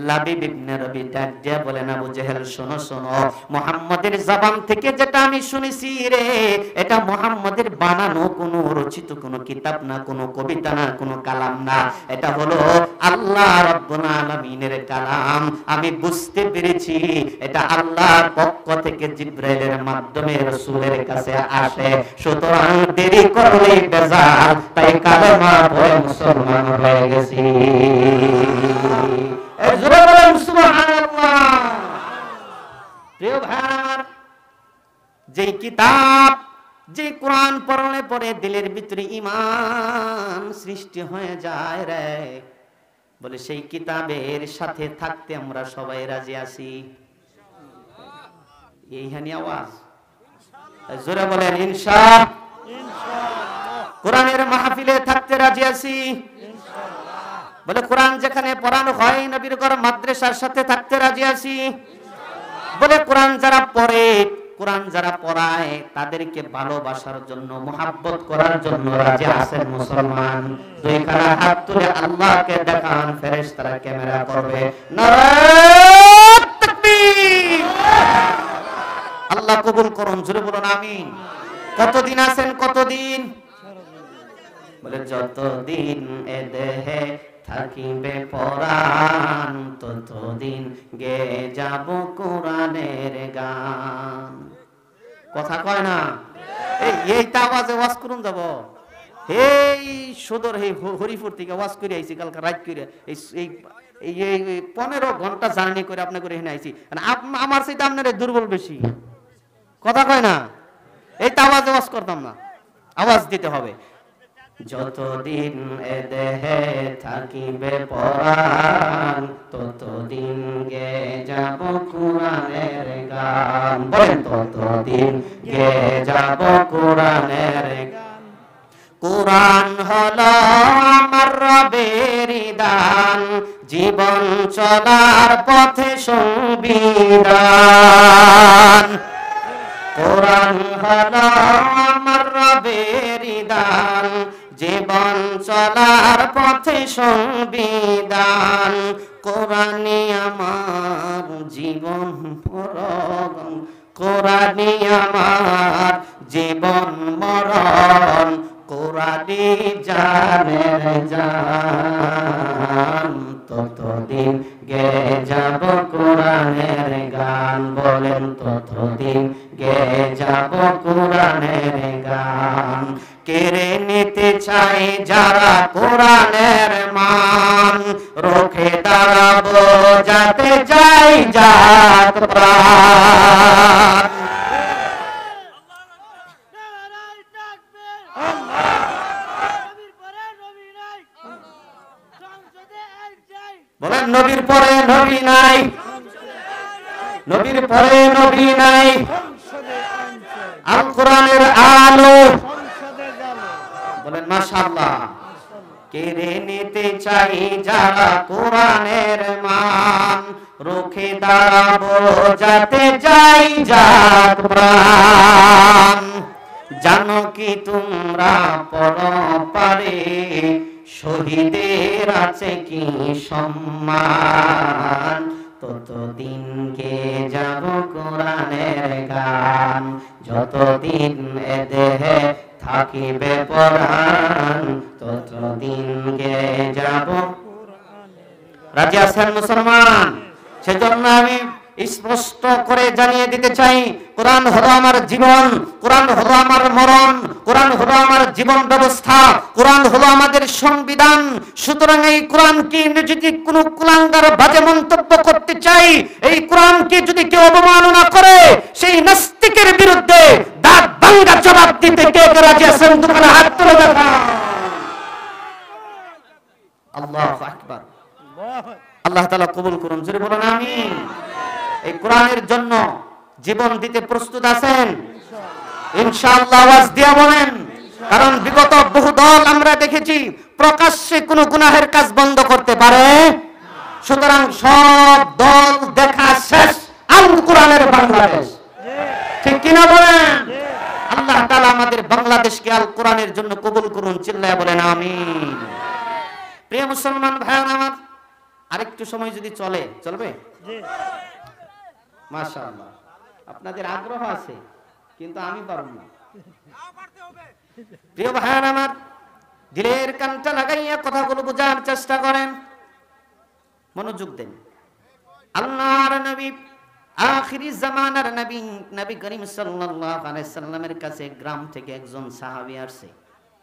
লাবিব ইবনে রবি ডাক দিয়ে বলেন, আবু জেহেল শোনো শোনো, মুহাম্মাদের জবান থেকে যেটা আমি শুনেছি রে, এটা মুহাম্মাদের বানানো কোনো রচিত কোনো কিতাব না, কোনো কবিতা না, কোনো কালাম না, এটা হলো আল্লাহ রাব্বুল আলামিনের কালাম। আমি বুঝতে পেরেছি এটা আল্লাহর পক্ষ থেকে জিবরাইলের মাধ্যমে রাসূলের কাছে আসে, সুতরাং দেরি করলেই বেজার, তাই কালেমা পড়ে মুসলমান হয়ে গেছি। জোরে বলেন সুবহানাল্লাহ। প্রিয় ভাই, যেই কিতাব, যে কোরআন পড়লে পরে দিলের ভিতরে ঈমান সৃষ্টি হয়ে যায় রে, বলে সেই কিতাবের সাথে থাকতে আমরা সবাই রাজি আছি। এইখানে আওয়াজ জোরে বলেন ইনশাআল্লাহ। কোরআনের মাহফিলে থাকতে রাজি আছি। বলে কোরআন যেখানে পড়ানো হয় নবীর ঘর মাদ্রাসার সাথে থাকতে রাজি আছি। বলে কোরআন যারা পড়ে, কোরআন যারা পড়ায়, তাদেরকে ভালোবাসার জন্য, মুহাব্বত করার জন্য রাজি আছেন মুসলমান? দুই খানা হাত তুলে আল্লাহকে দেখান, ফেরেশতারা ক্যামেরা করবে। নারায়ে তাকবীর। আল্লাহ কবুল করুন, জোরে বলুন আমিন। কতদিন আছেন? কতদিন? বলে যতদিন এ দেহে থাকিবে পরাণ, ততদিন গে যাব কোরআনের গান। কথা কয় না? এইটা আওয়াজে ওয়াজ করুন যাব। এই সদর এই হরিপুর থেকে ওয়াজ করে আইছি কালকে রাত করে, এই 15 ঘন্টা জার্নি করে আপনার করে এখানে আইছি। আমার সেটা আপনার দুর্বল বেশি। কথা কয় না? এইটা আওয়াজে ওয়াজ করতাম না, আওয়াজ দিতে হবে। যতদিন এ দেহে থাকিবে পরাণ, ততদিন গে যাব কোরআনের গান। বলেন ততদিন গে যাব কোরআনের গান। কোরআন হলো আমার রবের দান, জীবন চলার পথে সংবিধান। কোরআন হলো আমার রবের দান, জীবন চলার পথে সংবিধান। কোরআনে আমার জীবন মরণ, কোরআনে আমার জীবন মরণ, কোরআনে জানের জান। ততদিন গে যাব কোরআনের গান। বলেন ততদিন গে যাব কোরআনের গান। কেড়ে নিতে চাই যারা কোরআনের মান, রোখে দাঁড়াবো যাতে যাই জাত প্রাণ। বলেন নবীর পরে নবী নাই, নবীর পরে নবী নাই, আল কোরআনের আলো, বলেন মাশাআল্লাহ। কেড়ে নিতে চাই যারা কোরআনের মান, রুখে দাঁড়াবো যাতে যাই যাক প্রাণ। জানো কি তোমরা পরপারে শহীদের আছে কি সম্মান, ততদিন গে যাব কোরআনের গান, যতদিন এ দেহে থাকিবে পরাণ, ততদিন গে যাব। রাজি আছেন মুসলমান? সেজন্য আমি স্পষ্ট করে জানিয়ে দিতে চাই, কোরআন হলো আমার জীবন, কোরআন হলো আমার মরণ, কোরআন হলো আমার জীবন ব্যবস্থা, কোরআন হলো আমাদের সংবিধান। সুতরাং এই কোরআনকে যদি কোনো কুলাঙ্গার বাজে মন্তব্য করতে চাই, এই কোরআনকে যদি কেউ অবমাননা করে, সেই নাস্তিকের বিরুদ্ধে দাঁত ভাঙ্গা জবাব দিতে কে কে রাজি আছেন? দোকানে হাত তুলে দেখান। আল্লাহু আকবার। আল্লাহ তাআলা কবুল করুন, জোরে বলুন আমিন। এই কোরআনের জন্য জীবন দিতে প্রস্তুত আছেন? ইনশাআল্লাহ আওয়াজ দিয়ে বলেন। কারণ বিগত বহু দল আমরা দেখেছি প্রকাশ্যে কোনো গুনাহের কাজ বন্ধ করতে পারে। সুতরাং সব দল দেখা শেষ, আল কোরআনের বাংলাদেশ, ঠিক কিনা বলেন? আল্লাহ তাআলা আমাদের বাংলাদেশকে আল কোরআনের জন্য কবুল করুন, চিল্লায়া বলেন আমিন। প্রিয় মুসলমান ভাইরা আমার, আরেকটু সময় যদি চলবে? মাশাআল্লাহ, আপনাদের আগ্রহ আছে কিন্তু আমি পারব না। প্রিয় ভাইরা আমার, দিলের কানটা লাগাইয়া কথাগুলো বোঝার চেষ্টা করেন, মনোযোগ দেন। আল্লাহর নবী, আখিরি জামানার নবী, নবী করিম সাল্লাল্লাহু আলাইহি সাল্লামের কাছে গ্রাম থেকে একজন সাহাবী আসছে।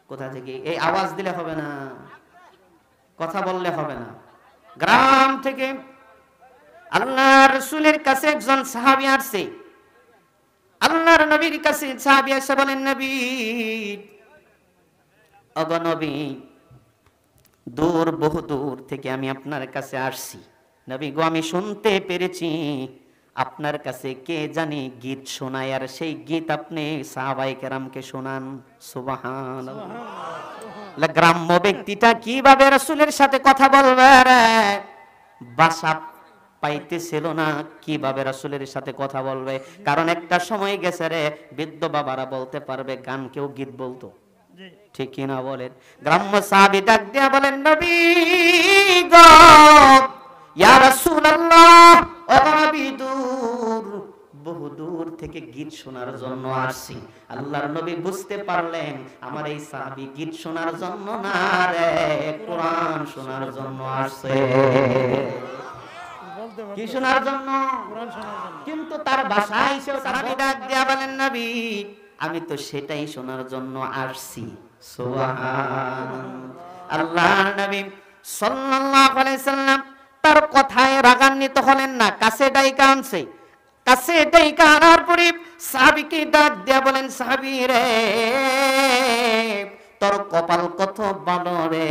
কোথা থেকে? এই আওয়াজ দিলে হবে না, কথা বললে হবে না। গ্রাম থেকে আল্লাহর রাসূলের কাছে একজন সাহাবী আসছে। আল্লাহর নবীর কাছে সাহাবী এসে বলেন, নবী, ওগো নবী, বহু দূর থেকে আমি আপনার কাছে আসছি। নবী গো, আমি শুনতে পেরেছি আপনার কাছে কে জানি গীত শোনায়, আর সেই গীত আপনি সাহাবায়ে কেরামকে শোনান। সুবহানাল্লাহ। গ্রাম্য ব্যক্তিটা কিভাবে রাসূলের সাথে কথা বলবে রে? ভাষা পাইতেছিল না, কিভাবে রাসূলের সাথে কথা বলবে? কারণ একটা সময় গেছে রে, বৃদ্ধ বাবারা বলতে পারবে গান, কেউ গীত বলতো, ঠিক কিনা বলেন? গ্রাম্য সাহাবী ডাক দিয়া বলেন, নবী গো, ইয়া রাসূলুল্লাহ, ও নবী, বহু দূর থেকে গীত শোনার জন্য আসছি। আল্লাহর নবী বুঝতে পারলেন আমার এই সাহাবী গীত শোনার জন্য না রে, কোরআন শোনার জন্য আসছে। কি শোনার জন্য? কিন্তু তার ভাষায় সে সাহাবী ডাক দিয়া বলেন, নবী, আমি তো সেটাই শোনার জন্য আসছি। সুবহানাল্লাহ। আল্লাহর নবী সাল্লাল্লাহু আলাইহি সাল্লাম তার কথায় রাগান্বিত হলেন না, কাছে ডাইকা আনছে। কাছে ডাইকা আনার পরে সাহাবীকে ডাক দিয়া বলেন, সাহাবী রে, তোর কপাল কত ভালো রে।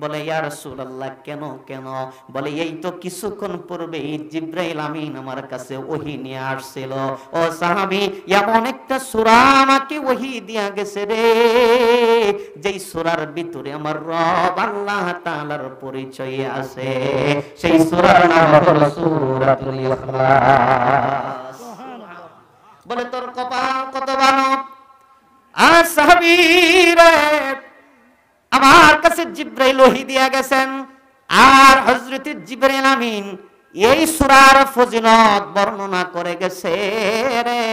বলে, ইয়া রাসূলুল্লাহ, কেন? বলে, এই তো কিছুক্ষণ পূর্বে জিবরাইল আমিন আমার কাছে ওহী নিয়ে আসছিল। ও সাহাবী, এমন একটা সূরা আমাকে ওহী দিয়া গেছে রে, যেই সূরার ভিতরে আমার রব আল্লাহ তাআলার পরিচয় আছে। সেই সূরার নাম হলো সূরাতুল ইখলাস। বলে, তোর কপাল কত ভালো। আর সাহাবী রে, আমার কাছে জিবরাইল ওহী দিয়া গেছেন, আর হযরত জিবরাইল আমিন এই সূরার ফজিলত বর্ণনা করে গেছে রে।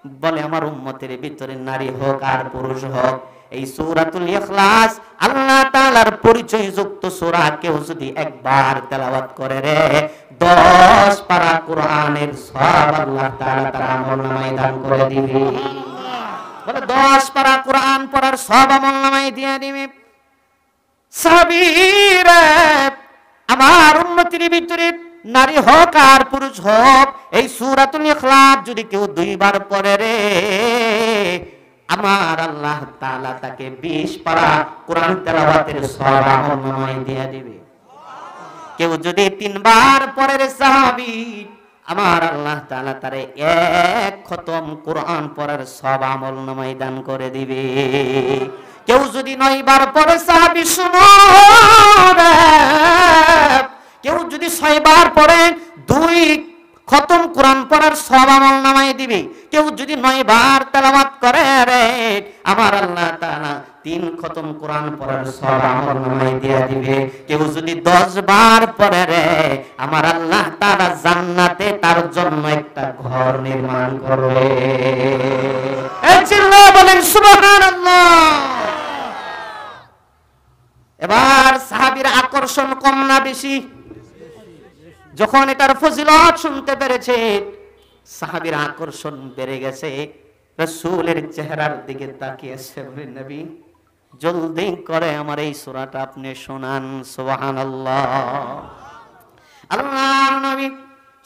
বলে, আমার উম্মতের ভিতরে নারী হোক আর পুরুষ হোক, এই সূরাতুল ইখলাস আল্লাহ তাআলার পরিচয়যুক্ত সূরা কেউ যদি একবার তেলাওয়াত করে রে, 10 পারা কোরআনের সওয়াব আল্লাহ তাআলা তার আমলনামায় দান করে দিবে। বলে, 10 পারা কোরআন পড়ার সওয়াব আমলনামায় দিয়ে দিবে। সাহাবীরা, আমার উম্মতের ভিতরে নারী হোক আর পুরুষ হোক, এই সূরাতুল ইখলাস যদি কেউ 2 বার পড়ে রে, আমার আল্লাহ তাআলা তাকে 20 পারা কোরআন তেলাওয়াতের সওয়াব আমলনামায় দিয়ে দিবে। কেউ যদি 3 বার পড়ে রে সাহাবী, আমার আল্লাহ তাআলা তারে এক খতম কোরআন পড়ার সব আমল নামায় দান করে দিবে। কেউ যদি 9 বার পড়ে সাহাবী শুনো, কেউ যদি 6 বার পড়ে 2 খতম কোরআন পড়ার সব আমল নামায় দিবে। কেউ যদি 9 বার তেলাওয়াত করে রে আমার আল্লাহ তাআলা 3 খতম কোরআন পড়ার সব আমল নামায় দিয়ে দিবে। কেউ যদি 10 বার পড়ে রে আমার আল্লাহ তাআলা জান্নাতে তার জন্য একটা ঘর নির্মাণ করবে। চিল্লায়ে বলেন সুবহানাল্লাহ। এবার সাহাবীর আকর্ষণ কম না বেশি? যখন এটার ফজিলত শুনতে পেরেছে সাহাবীর আকর্ষণ বেড়ে গেছে। রাসূলের চেহারার দিকে তাকিয়েছে, বলেন নবী জলদি করে আমার এই সূরাটা আপনি শোনান। সুবহানাল্লাহ। আল্লাহর নবী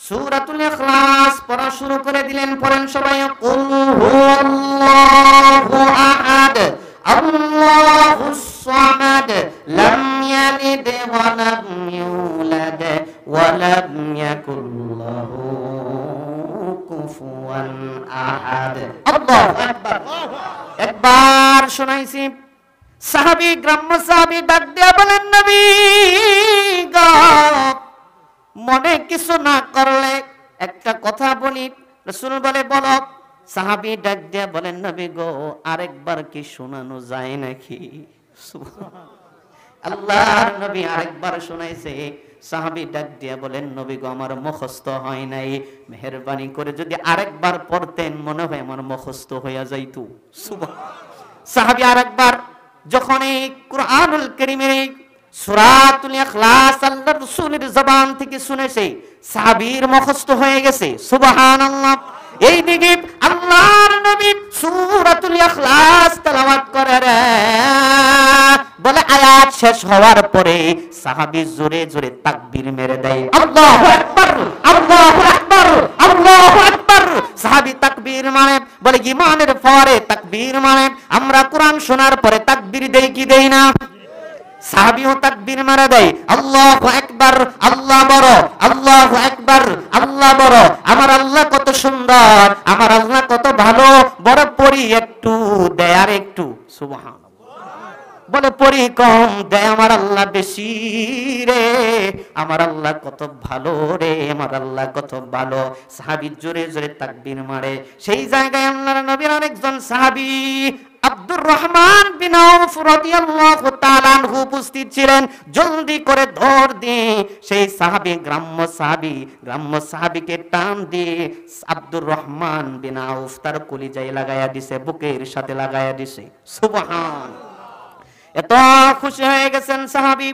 সূরাতুল ইখলাস পড়া শুরু করে দিলেন। পড়েন সবাই, কুল হুয়াল্লাহু আহাদ আল্লাহুস সামাদ লাম ইয়ালিদ ওয়া লাম ইউলাদ ওয়া লাম ইয়াকুল লাহু কুফুয়ান আহাদ। আল্লাহু আকবার। একবার শোনাইছি। সাহাবী গ্রাম্য সাহাবী ডাক দিয়া বলেন, নবী গো মনে কিছু না করলে একটা কথা বলি। রাসূল বলে, বলো। সাহাবী ডাক দিয়া বলেন, নবী গো আরেকবার কি শোনানো যায় নাকি? আল্লাহর নবী আরেকবার শোনাইছে। সাহাবী ডাক দিয়া বলেন, নবী গো আমার মুখস্থ হয় নাই, মেহেরবানি করে যদি আরেকবার পড়তেন মনে হয় আমার মুখস্থ হইয়া যাইতো। সুবহানাল্লাহ। সাহাবী আরেকবার যখন এই কুরআনুল কারীমের সূরাতুল ইখলাস আল্লাহর রাসূলের জবান থেকে শুনেছে সাহাবীর মুখস্থ হয়ে গেছে। সুবহানাল্লাহ। এই দিকে আল্লাহর নবী সূরাতুল ইখলাস তেলাওয়াত করে রে বলে আয়াত শেষ হওয়ার পরে সাহাবী জোরে জোরে তাকবীর মেরে দেয়। আল্লাহু আকবার, আল্লাহু আকবার, আল্লাহু আকবার। সাহাবী তাকবীর মানে বলে ঈমানের পরে তাকবীর মানে আমরা কোরআন শোনার পরে তাকবীর দেই কি দেই না? সাহাবীও তাকবীর মারা দেয়। আল্লাহু আকবার, আল্লাহ বড়, আল্লাহু আকবার, আল্লাহ বড়। আমার আল্লাহ কত সুন্দর, আমার আল্লাহ কত ভালো। বড় পড়ি একটু দেয় আর একটু। সুবহানাল্লাহ। বলে পড়ি কম দেয় আমার আল্লাহ বেশি রে। আমার আল্লাহ কত ভালো রে, আমার আল্লাহ কত ভালো। সাহাবী জোরে জোরে তাকবীর মারে। সেই জায়গায় আল্লাহর নবীর আরেকজন সাহাবী আব্দুর রহমান বিন আউফ রাদিয়াল্লাহু তাআলা আনহু উপস্থিত ছিলেন। জলদি করে ধর দিয়ে সেই সাহাবী গ্রাম্য সাহাবীকে টান দিয়ে আব্দুর রহমান বিন আউফ তার কলিজায় লাগায়া দিছে, বুকের সাথে লাগায়া দিছে। সুবহানাল্লাহ। এত খুশি হয়ে গেছেন সাহাবী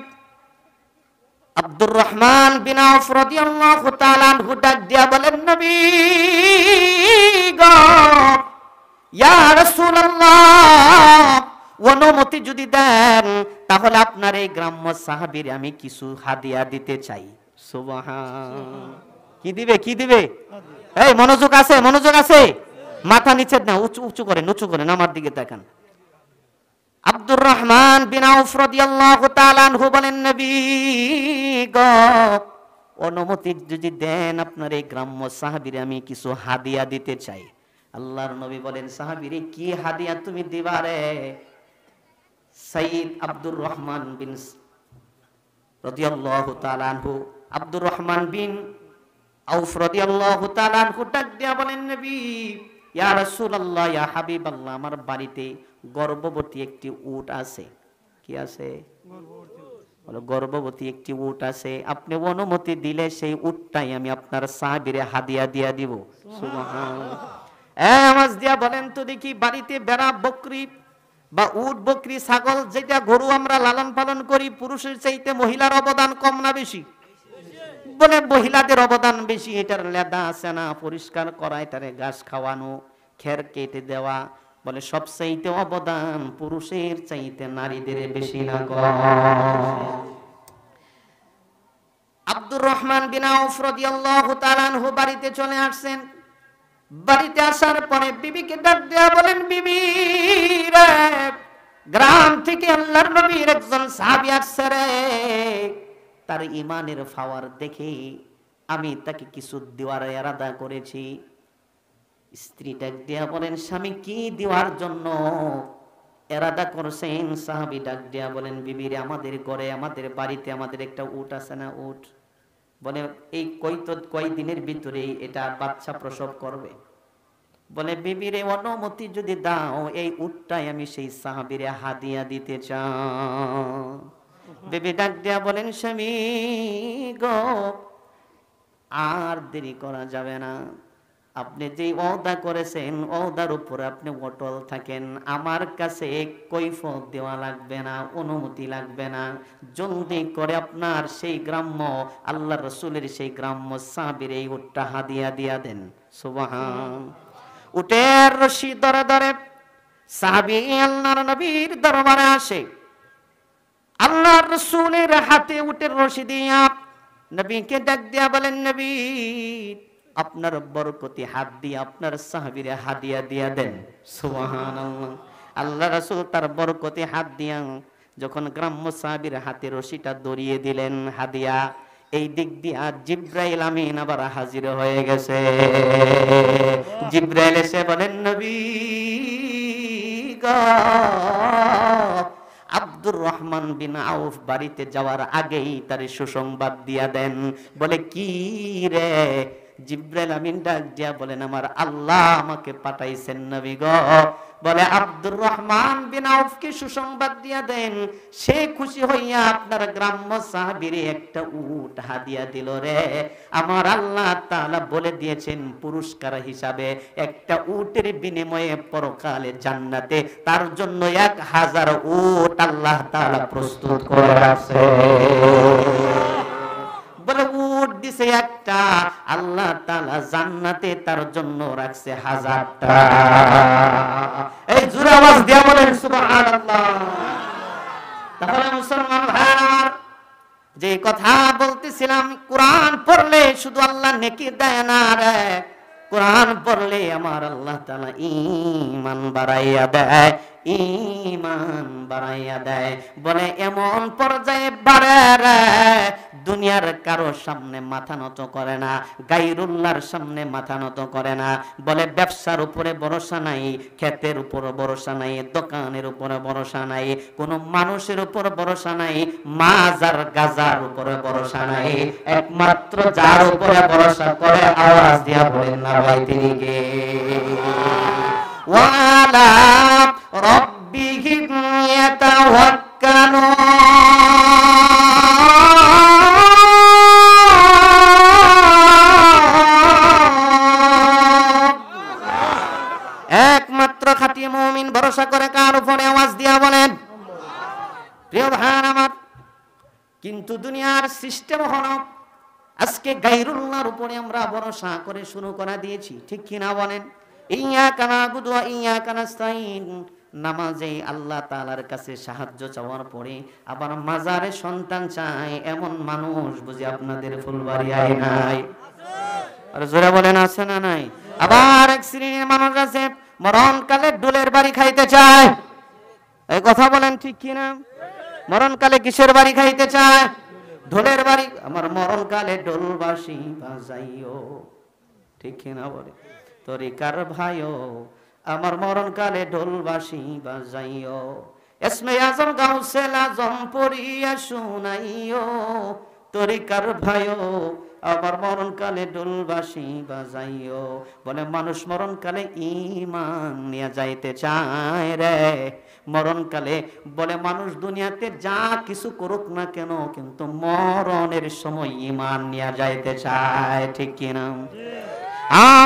আব্দুর রহমান বিন আউফ রাদিয়াল্লাহু তাআলা আনহু ডাক দিয়া বলেন, নবী গো ইয়া রাসূলুল্লাহ অনুমতি যদি দেন তাহলে আপনার এই গ্রাম্য সাহাবীর আমি কিছু হাদিয়া দিতে চাই। সুবহান। কি দিবে, কি দিবে? এই মনোযোগ আছে, মনোযোগ আছে। মাথা নিচে না, উঁচু করেন, উঁচু করেন, আমার দিকে তাকান। আব্দুর রহমান বিন আউফ রাদিয়াল্লাহু তাআলা আনহু বলেন, নবী গো অনুমতি যদি দেন আপনার এই গ্রাম্য সাহাবীর আমি কিছু হাদিয়া দিতে চাই। আল্লাহর নবী বলেন, সাহাবীরে কি হাদিয়া তুমি দিবা রে? সাইয়্যিদ আব্দুর রহমান বিন রাদিয়াল্লাহু তাআলা আনহু আব্দুর রহমান বিন আউফ রাদিয়াল্লাহু তাআলা আনহু ডাক দিয়া বলেন, নবী ইয়া রাসূলুল্লাহ ইয়া হাবিবাল্লাহ আমার বাড়িতে গর্ভবতী একটি উট আছে। কি আছে? গর্ভবতী একটি উট আছে। আপনি অনুমতি দিলে সেই উটটাই আমি আপনার সাহাবীরে হাদিয়া দিয়া দিব। সুবহানাল্লাহ। আওয়াজ দিয়া বলেন তো দেখি, বাড়িতে বেড়া বকরি বা উট বকরি ছাগল যেটা গরু আমরা লালন পালন করি, পুরুষের চাইতে মহিলার অবদান কম না বেশি? বলে মহিলাদের অবদান বেশি। এটার লেদা আছে না, পরিষ্কার করা, এটারে ঘাস খাওয়ানো, খের কেটে দেওয়া। বলে সবচাইতে অবদান পুরুষের চাইতে নারীদের বেশি না কম? আব্দুর রহমান বিন আউফ রাদিয়াল্লাহু তাআলা আনহু বাড়িতে চলে আসছেন। বাড়িতে আসার পরে বিবিকে ডাক দেয়া বলেন, বিবি রে গ্রাম থেকে আল্লাহর নবীর একজন সাহাবী আসছে রে। তার ঈমানের পাওয়ার দেখে আমি তাকে কিছু দেওয়ার ইরাদা করেছি। স্ত্রী ডাক দিয়া বলেন, স্বামী কি দেওয়ার জন্য এরাদা করছেন? সাহাবী ডাক দিয়া বলেন, বিবিরে, আমাদের ঘরে, আমাদের বাড়িতে আমাদের একটা উট আছে না, উট। বলে এই কয়দিনের ভিতরে এটা বাচ্চা প্রসব করবে। বলে বিবিরে, অনুমতি যদি দাও এই উটটাই আমি সেই সাহাবীরে হাদিয়া দিতে চাই। বিবি ডাক দিয়া বলেন, স্বামী গো, আর দেরি করা যাবে না। আপনি যে ওয়াদা করেছেন ওয়াদার উপর আপনি অটল থাকেন। আমার কাছে কৈফিয়ত দেওয়া লাগবে না, অনুমতি লাগবে না। জলদি করে আপনার সেই গ্রাম্য আল্লাহ রাসূলের সেই গ্রাম্য সাহাবীর এই উটটা হাদিয়া দিয়া দেন। সুবহান। উটের রশি ধরে ধরে সাহাবী আল্লাহর নবীর দরবারে আসে। আল্লাহর রাসূলের হাতে উটের রশি দিয়া নবীকে ডাক দিয়া বলেন, নবী, আপনার বরকতি হাত দিয়ে আপনার সাহাবীরে হাদিয়া দিয়া দেন। সুবহানাল্লাহ। আল্লাহ রাসূল তার বরকতি হাত দিয়া যখন গ্রাম্য সাহাবীর হাতে রশিটা ধরিয়ে দিলেন হাদিয়া, এই দিক দিয়া জিবরাইল আমিন আবার হাজির হয়ে গেছে। জিবরাইল এসে বলেন, নবী গো, আব্দুর রহমান বিন আউফ বাড়িতে যাওয়ার আগেই তার সুসংবাদ দিয়া দেন। বলে কি রে? জিবরাইল আমিন ডাক দিয়া বলেন, আমার আল্লাহ আমাকে পাঠাইছেন নবী গো। বলে আব্দুর রহমান বিন আউফকে সুসংবাদ দিয়া দেন, সে খুশি হইয়া আপনার গ্রাম্য সাহাবীরে একটা উট হাদিয়া দিল রে। আমার আল্লাহ তাআলা বলে দিয়েছেন পুরস্কার হিসাবে একটা উটের বিনিময়ে পরকালে জান্নাতে তার জন্য 1000 উট আল্লাহ তাআলা প্রস্তুত করে রাখছে। বলে উট দিছে একটা, আল্লাহ তাআলা জান্নাতে তার জন্য রাখছে 1000টা। এই জোরে আওয়াজ দিয়া বলেন সুবহানাল্লাহ। তাহলে মুসলমান ভাইরা, যে কথা বলতেছিলাম, কোরআন পড়লে শুধু আল্লাহ নেকি দেয় না রে, কোরআন পড়লে আমার আল্লাহ তাআলা ঈমান বাড়াইয়া দেয়, ঈমান বাড়াইয়া দেয়। বলে এমন পর্যায়ে বাড়ে রে, দুনিয়ার কারো সামনে মাথা নত করে না, গায়রুল্লাহর সামনে মাথা নত করে না। বলে ব্যবসার উপরে ভরসা নাই, ক্ষেতের উপর ভরসা নাই, দোকানের উপরে ভরসা নাই, কোনো মানুষের উপর ভরসা নাই, মাজার গাজার উপরে ভরসা নাই। একমাত্র যার উপরে ভরসা করে, আওয়াজ দিয়া বলেন না ভাই, তিনি কে? ওয়ালা রাব্বিহিম ইয়াতাওয়াক্কালুন। একমাত্র খাঁটি মুমিন ভরসা করে কার উপরে? আওয়াজ দিয়া বলেন। প্রিয় ভাই আমার, কিন্তু দুনিয়ার সিস্টেম হলো আজকে গায়রুল্লাহর উপরে আমরা ভরসা করে শুরু করে দিয়েছি, ঠিক কি না বলেন? ইয়াকা না'বুদু ওয়া ইয়াকা নাস্তাইন, নামাজে আল্লাহ তাআলার কাছে সাহায্য চাওয়ার পরে আবার মাজারে সন্তান চায়, এমন মানুষ বুঝি আপনাদের ফুলবাড়িয়ায় নাই? আর জোরে বলেন, আছে না নাই? আবার এক শ্রেণীর মানুষ আছে মরণকালে ডোলের বাড়ি খাইতে চায়। এই কথা বলেন, ঠিক কি না? মরণকালে কিসের বাড়ি খাইতে চায়? ঢোলের বাড়ি। আমার মরণকালে ঢোল বাঁশি বাজাইও, ঠিক কি না বলে? তরিকার ভাইও, আমার মরণকালে ঢোল বাঁশি বাজাইও, ইসমে আজম গাউসুল আজম পড়িয়া শুনাইও। তরিকার ভাইও, আমার মরণকালে ঢোল বাঁশি বাজাইও। বলে মানুষ মরণকালে ঈমান নিয়ে যাইতে চায় রে। মরণকালে বলে মানুষ দুনিয়াতে যা কিছু করুক না কেন, কিন্তু মরণের সময় ঈমান নিয়ে যাইতে চায়, ঠিক কি না?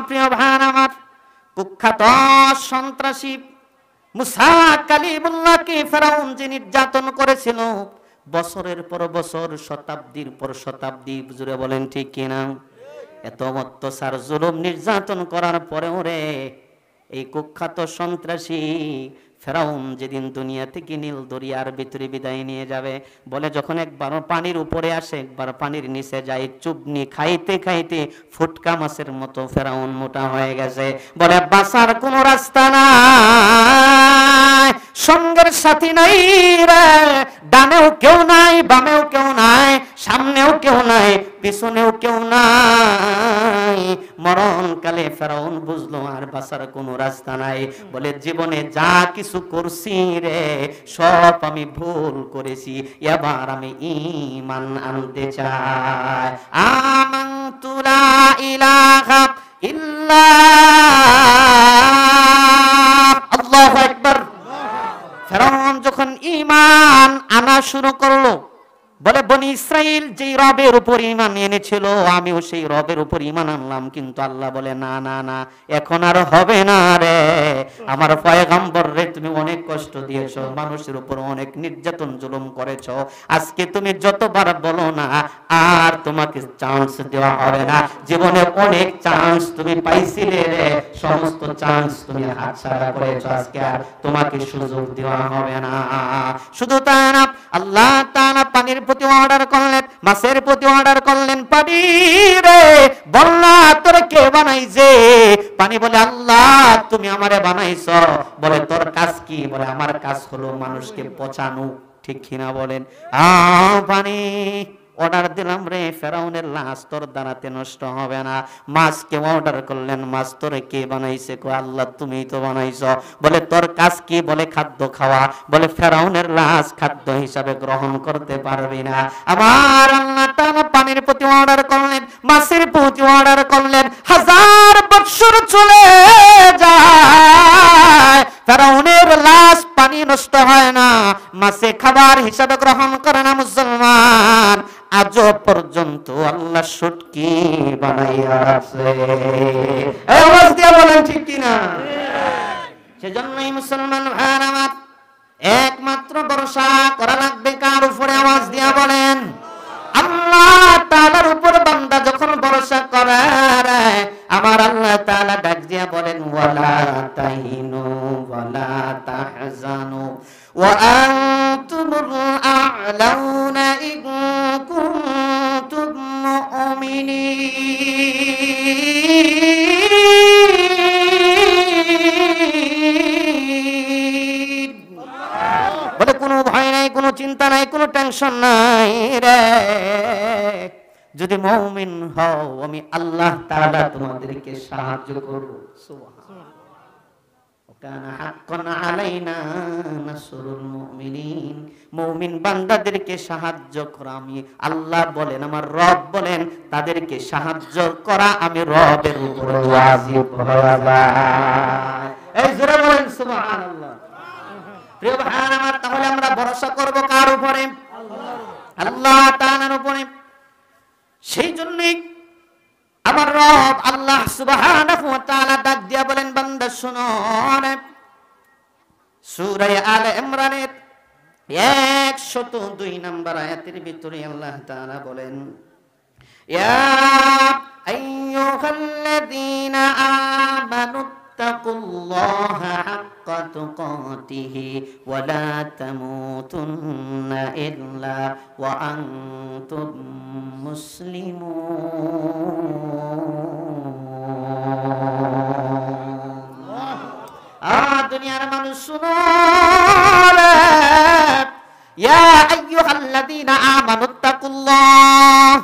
প্রিয় ভাই আমার, কুখ্যাত সন্ত্রাসী মুসা কালিমুল্লাহকে ফেরাউন যে নির্যাতন করেছিল বছরের পর বছর, শতাব্দীর পর শতাব্দী, জুড়ে বলেন ঠিক কিনা? এত অত্যাচার জুলুম নির্যাতন করার পরেও রে, এই কুখ্যাত সন্ত্রাসী ফেরাউন যেদিন দুনিয়া থেকে নীল দরিয়ার ভিতরে বিদায় নিয়ে যাবে, বলে যখন একবার পানির উপরে আসে, একবার পানির নিচে যায়, চুবনি খাইতে খাইতে ফুটকা মাছের মতো ফেরাউন মোটা হয়ে গেছে। বলে বাঁচার কোনো রাস্তা নাই, সঙ্গের সাথী নাই রে, ডানেও কেউ নাই, বামেও কেউ নাই, সামনেও কেউ নাই। পিছনেও কেউ নাই। মরণকালে ফেরাউন বুঝলো আর বাঁচার কোনো রাস্তা নাই। বলে জীবনে যা কিছু করছি রে সব আমি ভুল করেছি, এবার আমি ঈমান আনতে চাই। আমানতু লা ইলাহা ইল্লাল্লাহ, আল্লাহু আকবার। ফেরাউন যখন ঈমান আনা শুরু করলো, বলে বনি ইসরাইল যেই রবের উপর ঈমান এনেছিল আমিও সেই রবের উপর ঈমান আনলাম, কিন্তু আল্লাহ বলে না না না, এখন আর হবে না রে। আমার পয়গম্বর রে তুমি অনেক কষ্ট দিয়েছো, মানুষের উপর অনেক নির্যাতন জুলুম করেছো, আজকে তুমি যতবার বলো না আর তোমাকে চান্স দেওয়া হবে না। জীবনে অনেক চান্স তুমি পাইছিলে রে, সমস্ত চান্স তুমি হাতছাড়া করেছো, আজকে আর তোমাকে সুযোগ দেওয়া হবে না। শুধু তা না, আল্লাহ তাআলা পানির প্রতি অর্ডার করলেন, মাছের প্রতি অর্ডার করলেন, পানি রে বললা তোর কে বানাইছে? পানি বলে আল্লাহ তুমি আমারে বানাইছো। বলে তোর কাজ কি? বলে আমার কাজ হলো মানুষকে পচানো। ঠিক কিনা বলেন? পানি অর্ডার দিলাম রে, ফেরাউনের লাশ তোর দ্বারাতে নষ্ট হবে না। মাছকে অর্ডার করলেন, মাছ তোরে কে বানাইছে? কো আল্লাহ তুমিই তো বানাইছো। বলে তোর কাজ কি? বলে খাদ্য খাওয়া। বলে ফেরাউনের লাশ খাদ্য হিসাবে গ্রহণ করতে পারবি না। আবার আল্লাহ তাআলা পানির প্রতি অর্ডার করলেন, মাছের প্রতি অর্ডার করলেন। 1000 বছর চলে যায়, ফেরাউনের লাশ পানি নষ্ট হয় না, মাছে খাবার হিসাবে গ্রহণ করে না মুসলমান। আজও পর্যন্ত আল্লাহ শুটকি বানাইয়া আছে। আওয়াজ দিয়ে বলেন ঠিক কিনা? সেজন্যই মুসলমান ভাইরা আমার, একমাত্র ভরসা করা লাগবে কার উপরে? আওয়াজ দিয়া বলেন আল্লাহ তাআলার উপর। বান্দা যখন ভরসা করে আমার আল্লাহ তাআলা ডাক দিয়া বলেন ওয়ালা তাহিনু ওয়ালা তাহজানু ওয়া আনতুমুল আ'লাউনা ইন কুনতুম মুমিনিন। বলে কোনো ভয় নাই, কোনো চিন্তা নাই, কোনো টেনশন নাই রে, যদি মুমিন হও আমি আল্লাহ তাআলা তোমাদেরকে সাহায্য করব। সুবহানাল্লাহ। কানা হাক্কান আলাইনা নাসরুল মুমিনিন। মুমিন বান্দাদেরকে সাহায্য করা আমি আল্লাহ বলেন, আমার রব বলেন, তাদেরকে সাহায্য করা আমি রবের উপর ওয়াজিব হয়ে যায়। এই জোরে বলেন সুবহানাল্লাহ। প্রিয় ভাইরা আমার, তাহলে আমরা ভরসা করব কার উপরে? আল্লাহ তাআলার উপরে। সেই জন্যই আমার রব আল্লাহ সুবহানাহু ওয়া তাআলা ডাক দিয়া বলেন বান্দা শুনো, সূরা আলে ইমরানের 102 নম্বর আয়াতের ভিতরে আল্লাহ তাআলা বলেন ইয়া আইয়ুহাল্লাযীনা আমানু তাকুল্লাহা হাক্কা তুকাতিহি ওয়া লা তামুতুন্না ইল্লা ওয়া আনতুম মুসলিমুন। দুনিয়ার মানুষ শুনো, ইয়া আইয়ুহাল্লাযীনা আমানু তাকুল্লাহ,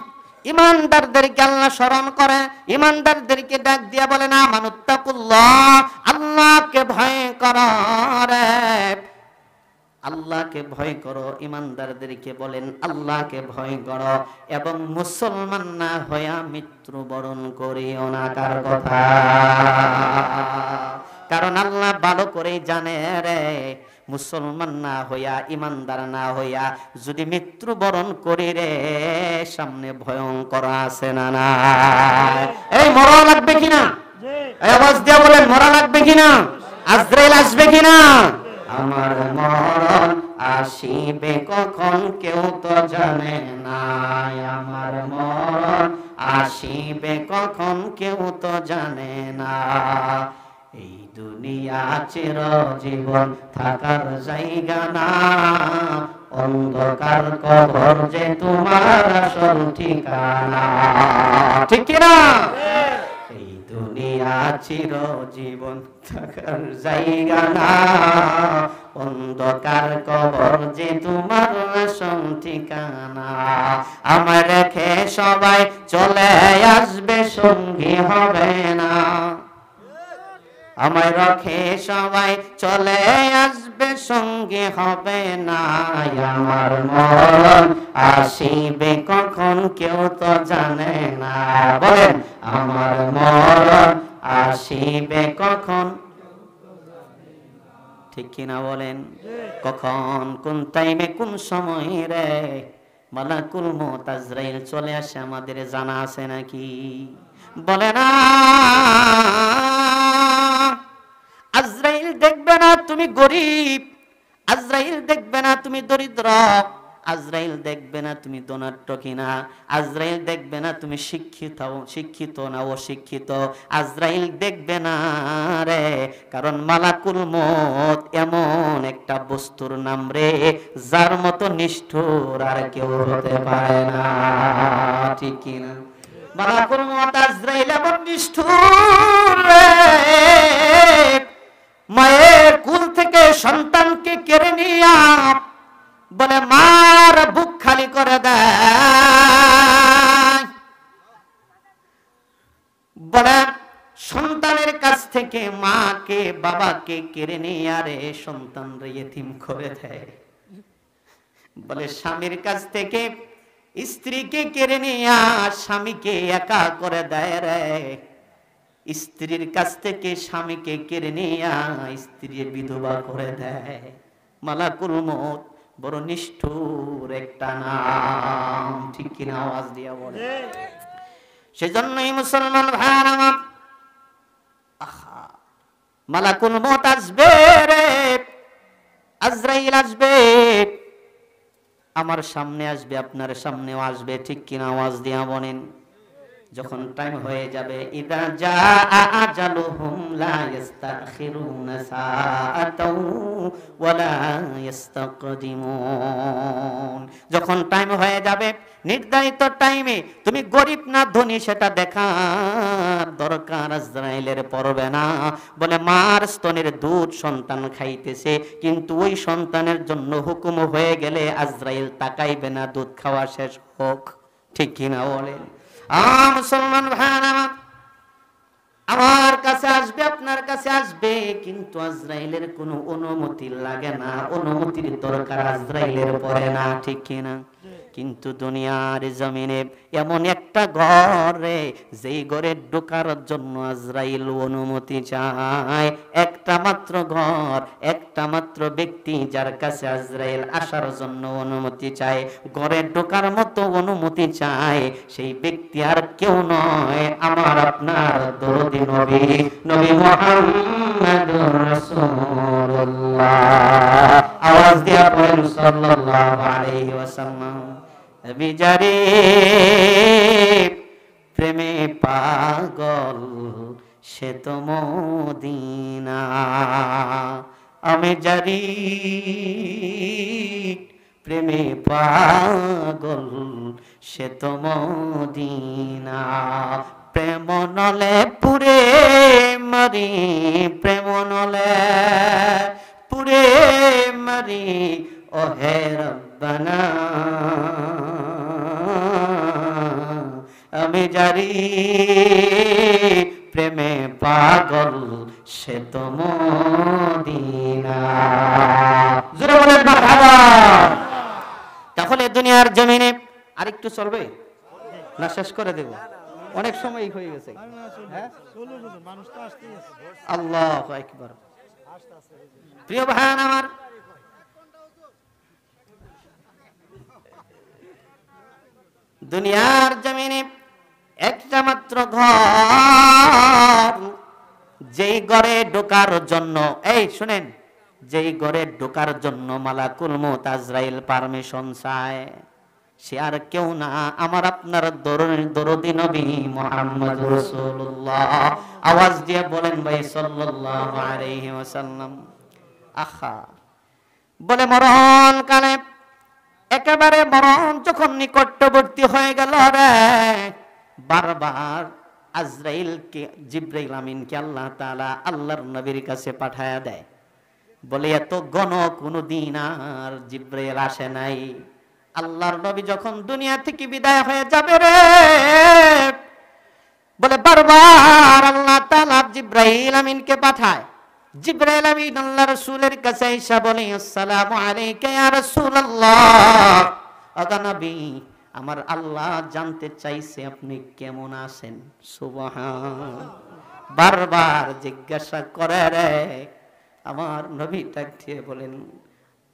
ইমানদারদেরকে আল্লাহ স্মরণ করে, ইমানদারদেরকে ডাক দিয়া বলেন আমানুত্তাকুল্লাহ, আল্লাহকে ভয় করো রে, আল্লাহকে ভয় করো। ইমানদারদেরকে বলেন আল্লাহকে ভয় করো এবং মুসলমান না হইয়া মৃত্যুবরণ করিও না। কার কথা? কারণ আল্লাহ ভালো করে জানে রে, মুসলমান না হইয়া, ইমানদার না হইয়া যদি মৃত্যুবরণ করি রে, সামনে ভয়ঙ্কর আছে না না। এই মরা লাগবে কিনা? এই আওয়াজ দিয়া বলেন মরা লাগবে কিনা? আজরাইল আসবে কিনা? আমার মরণ আসিবে কখন কেউ তো জানে না, আমার মরণ আসিবে কখন কেউ তো জানে না। এই দুনিয়া চিরজীবন থাকার জায়গা না, অন্ধকার কবর যে তোমার আসল ঠিকানা। ঠিক কিনা? এই দুনিয়া দুনিয়া চিরজীবন থাকার জায়গা না, অন্ধকার কবর যে তোমার আসল ঠিকানা। আমার রেখে সবাই চলে আসবে, সঙ্গী হবে না। আমায় রখে সবাই চলে আসবে, সঙ্গে হবে না। আমার মরণ আসিবে কখন কেউ তো জানে না। বলেন আমার মরণ আসিবে কখন, ঠিক কিনা বলেন? কখন, কোন টাইমে, কোন সময় রে মালাকুল মউত আজরাইল চলে আসে আমাদের জানা আছে নাকি? বলে না। আজরাইল দেখবে না তুমি গরিব, আজরাইল দেখবে না তুমি দরিদ্র, আজরাইল দেখবে না তুমি ধনাঢ্য কিনা, আজরাইল দেখবে না তুমি শিক্ষিত না অশিক্ষিত, আজরাইল দেখবে না রে। কারণ মালাকুল মউত এমন একটা বস্তুর নাম রে, যার মতো নিষ্ঠুর আর কেউ হতে পারে না, ঠিক কিনা? মালাকুল মউত আজরাইল এমন নিষ্ঠুর রে, মায়ের কুল থেকে সন্তানকে কেড়ে নিয়ে বলে মার বুক খালি করে দেয়। বলে সন্তানের কাছ থেকে মাকে বাবাকে কেড়ে নিয়ে আরে সন্তান রে ইতিম করে দেয়। বলে স্বামীর কাছ থেকে স্ত্রীকে কেড়ে নিয়ে স্বামীকে একা করে দেয় রে। স্ত্রীর কাছ থেকে স্বামীকে কেড়ে নিয়ে স্ত্রীর বিধবা করে দেয়। মালাকুল মউত বড় নিষ্ঠুর একটা নাম, ঠিক কিনা? আওয়াজ দিয়া বলে। সেজন্যই মুসলমান ভাইরা আমার, আহা, মালাকুল মউত আসবে রে, আজরাইল আসবে, আমার সামনে আসবে, আপনার সামনেও আসবে, ঠিক কিনা? আওয়াজ দিয়া বলেন। যখন টাইম হয়ে যাবে, ইদা জাআ আজালুহুম লা ইস্তাখিরুনা সাআতাও ওয়া লা ইস্তাকদিমুন। যখন টাইম হয়ে যাবে, নির্ধারিত টাইমে তুমি গরিব না ধনী সেটা দেখার দরকার আজরাইলের পড়বে না। বলে মার স্তনের দুধ সন্তান খাইতেছে, কিন্তু ওই সন্তানের জন্য হুকুম হয়ে গেলে আজরাইল তাকাইবে না, দুধ খাওয়া শেষ হোক, ঠিক কিনা বলেন? মুসলমান ভাইরা আমার কাছে আসবে, আপনার কাছে আসবে, কিন্তু আজরাইলের কোনো অনুমতি লাগে না, অনুমতির দরকার আজরাইলের পড়ে না, ঠিক কিনা? কিন্তু দুনিয়ার জমিনে এমন একটা ঘরে, যেই ঘরে ঢোকার জন্য আজরাইল অনুমতি চায়। একটা মাত্র ঘর, একটা মাত্র ব্যক্তি যার কাছে আজরাইল আসার জন্য অনুমতি চায়, ঘরে ঢোকার মতো অনুমতি চায়, সেই ব্যক্তি আর কেউ নয়, আমার আপনার দরদি নবী, নবী মুহাম্মদুর রাসূলুল্লাহ। আওয়াজ দিয়া বলেন সাল্লাল্লাহু আলাইহি ওয়াসাল্লাম। আমি যারে প্রেমে পাগল সে তো মদিনা, আমি যারি প্রেমে পাগল সে তো মদিনা। প্রেম নলে পুরে মরি, প্রেম নলে পুরে মরি, ও হে রব্বানা আমি যারি প্রেমে পাগল সে তো মদিনা। জোরে বলেন মারহাবা। তাহলে দুনিয়ার জমিনে আরেকটু চলবে না শেষ করে দেব? অনেক সময় হয়ে গেছে। আল্লাহু আকবার। প্রিয় ভাই আমার, দুনিয়ার জমিনে একটা মাত্র ঘর, যেই ঘরে ঢোকার জন্য, এই শুনেন, যেই ঘরে ঢোকার জন্য মালাকুল মউত আজরাইল পারমিশন চায়, সে আর কেউ না, আমার আপনার দরদি নবী মুহাম্মদুর রাসূলুল্লাহ। আওয়াজ দিয়ে বলেন ভাই সাল্লাল্লাহু আলাইহি ওয়াসাল্লাম। আহা, বলে মরণ কালে, একেবারে মরণ যখন নিকটবর্তী হয়ে গেল রে, বারবার আজরাইলকে, জিব্রাইল আমিনকে আল্লাহ তাআলা আল্লাহর নবীর কাছে পাঠায়া দেয়। বলে এত ঘন কোনদিন আর জিব্রাইল আসে নাই। আল্লাহর নবী যখন দুনিয়া থেকে বিদায় হয়ে যাবে রে, বলে বারবার আল্লাহ তাআলা জিব্রাইল আমিনকে পাঠায়। জিব্রাইল আমিন আল্লাহ রাসূলের কাছে এসে বলে, আসসালামু আলাইকা ইয়া রাসূলুল্লাহ, ওগো নবী, আমার আল্লাহ জানতে চাইছে আপনি কেমন আছেন। সুবহান, বারবার জিজ্ঞাসা করে রে। আমার নবী ডাকতে বলেন,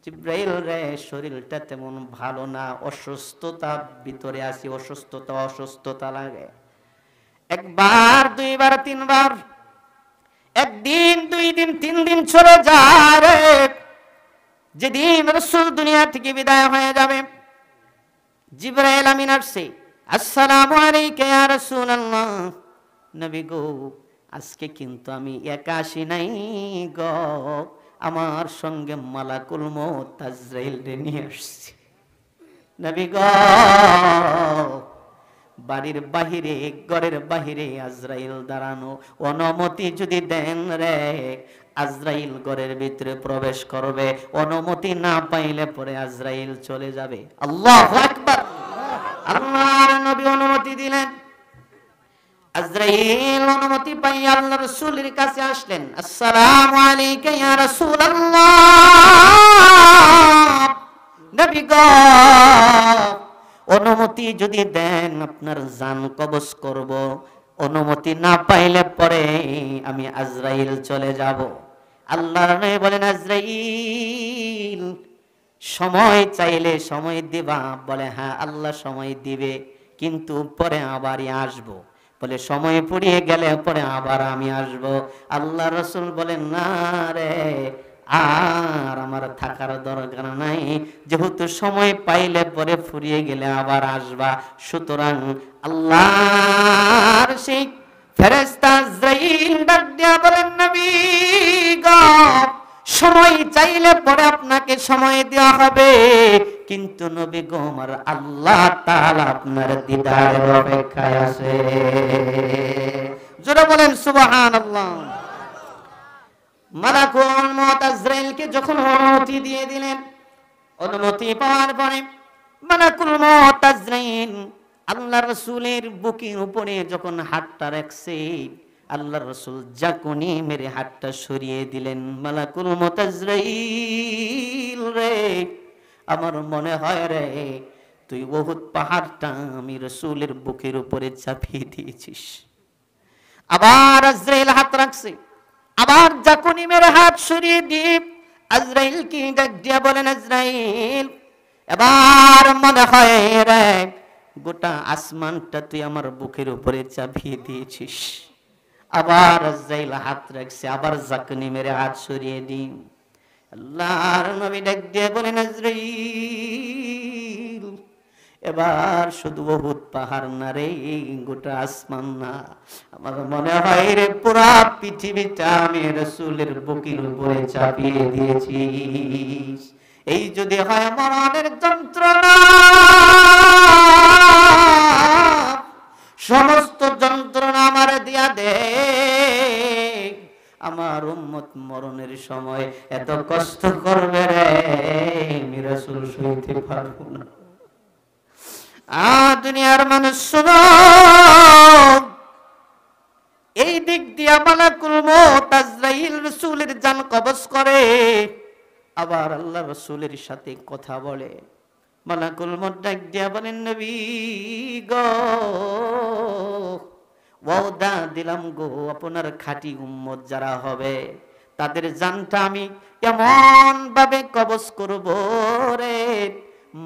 জিব্রাইল রে, শরীরটা তেমন ভালো না, অসুস্থতা ভিতরে আছি, অসুস্থতা লাগে। একবার, দুইবার, তিনবার, একদিন, দুই দিন, তিন দিন চলে যায় রে। যেদিন রাসূল দুনিয়া থেকে বিদায় হয়ে যাবে, জিবরাইল আমিন আসছে, আসসালামু আলাইকা ইয়া রাসূলুল্লাহ, নবী গো, আজকে কিন্তু আমি একা আসি নাই গো, আমার সঙ্গে মালাকুল মউত আজরাইল নিয়ে আসছি। নবী গো, বাড়ির বাহিরে, ঘরের বাহিরে আজরাইল দাঁড়ানো, অনুমতি যদি দেন রে, আজরাইল ঘরের ভিতরে প্রবেশ করবে, অনুমতি না পাইলে পরে আজরাইল চলে যাবে। আল্লাহু আকবার। আল্লাহর নবী অনুমতি দিলেন। আজরাইল অনুমতি পাই আল্লাহর রাসূলের কাছে আসলেন। আসসালামু আলাইকা ইয়া রাসূলুল্লাহ, নবী গো, অনুমতি যদি দেন আপনার জান কবজ করব, অনুমতি না পাইলে পরে আমি আজরাইল চলে যাব। আল্লাহর নবী বলেন, আজরাইল সময় চাইলে সময় দিবা? বলে হ্যাঁ আল্লাহ সময় দিবে, কিন্তু পরে আবারই আসবো। বলে সময় ফুরিয়ে গেলে পরে আবার আমি আসব। আল্লাহ রাসূল বলেন, না রে, আর আমার থাকার দরকার নাই, যেহেতু সময় পাইলে পরে ফুরিয়ে গেলে আবার আসবা। সুতরাং আল্লাহর সেই ফেরেশতা আজরাইল ডাক দিয়া বলেন, নবী গো, সময় চাইলে পরে আপনাকে সময় দেওয়া হবে, কিন্তু নবী গো, আমার আল্লাহ তাআলা আপনার দিদারের অপেক্ষায় আছে। জোরে বলেন সুবহানাল্লাহ। মালাকুল মউত আজরাইলকে যখন অনুমতি দিয়ে দিলেন, অনুমতি পাওয়ার পরে মালাকুল মউত আজরাইল আল্লাহ রাসূলের বুকের উপরে যখন হাতটা রাখছে, আল্লাহ রাসূল জাকুনি মেরে হাতটা সরিয়ে দিলেন। মালাকুল মউত আজরাইল রে, আমার মনে হয় রে, তুই উহুদ পাহাড়টা আমি রাসূলের বুকের উপরে চাপিয়ে দিয়েছিস। আবার আজরাইল হাত রাখছে, আবার জাকুনি মেরে হাত সরিয়ে দিয়ে আজরাইল কি ডাক দিয়া বলেন, আজরাইল, এবার মনে হয় রে, গোটা আসমানটা তুই আমার বুকের উপরে চাপিয়ে দিয়েছিস। আবার আজরাইল হাত রাখছে, আবার জাকুনি মেরে হাত সরিয়ে দিই। আল্লাহর নবী ডাক দিয়ে বলেন, আজরাইল, এবার শুধু উহুদ পাহাড় না রে, গোটা আসমান না, আমার মনে হয় রে, পুরা পৃথিবীটা আমি রাসূলের বুকের উপরে চাপিয়ে দিয়েছি। এই যদি হয় মরণের যন্ত্রণা, সমস্ত যন্ত্রণা আমার দিয়া দে, আমার উম্মত মরণের সময় এত কষ্ট করবে রে, আমি রাসূল সইতে পারবো না। দুনিয়ার মানুষ শোনো, এই দিক দিয়া মালাকুল মউত আজরাইল রাসূলের জান কবজ করে, আবার আল্লাহ রাসূলের সাথে কথা বলে। মালাকুল মউত ডাক দিয়া বলেন, নবী গো, ওয়াদা দিলাম গো, আপনার খাঁটি উম্মত যারা হবে তাদের জানটা আমি এমন ভাবে কবজ করব রে,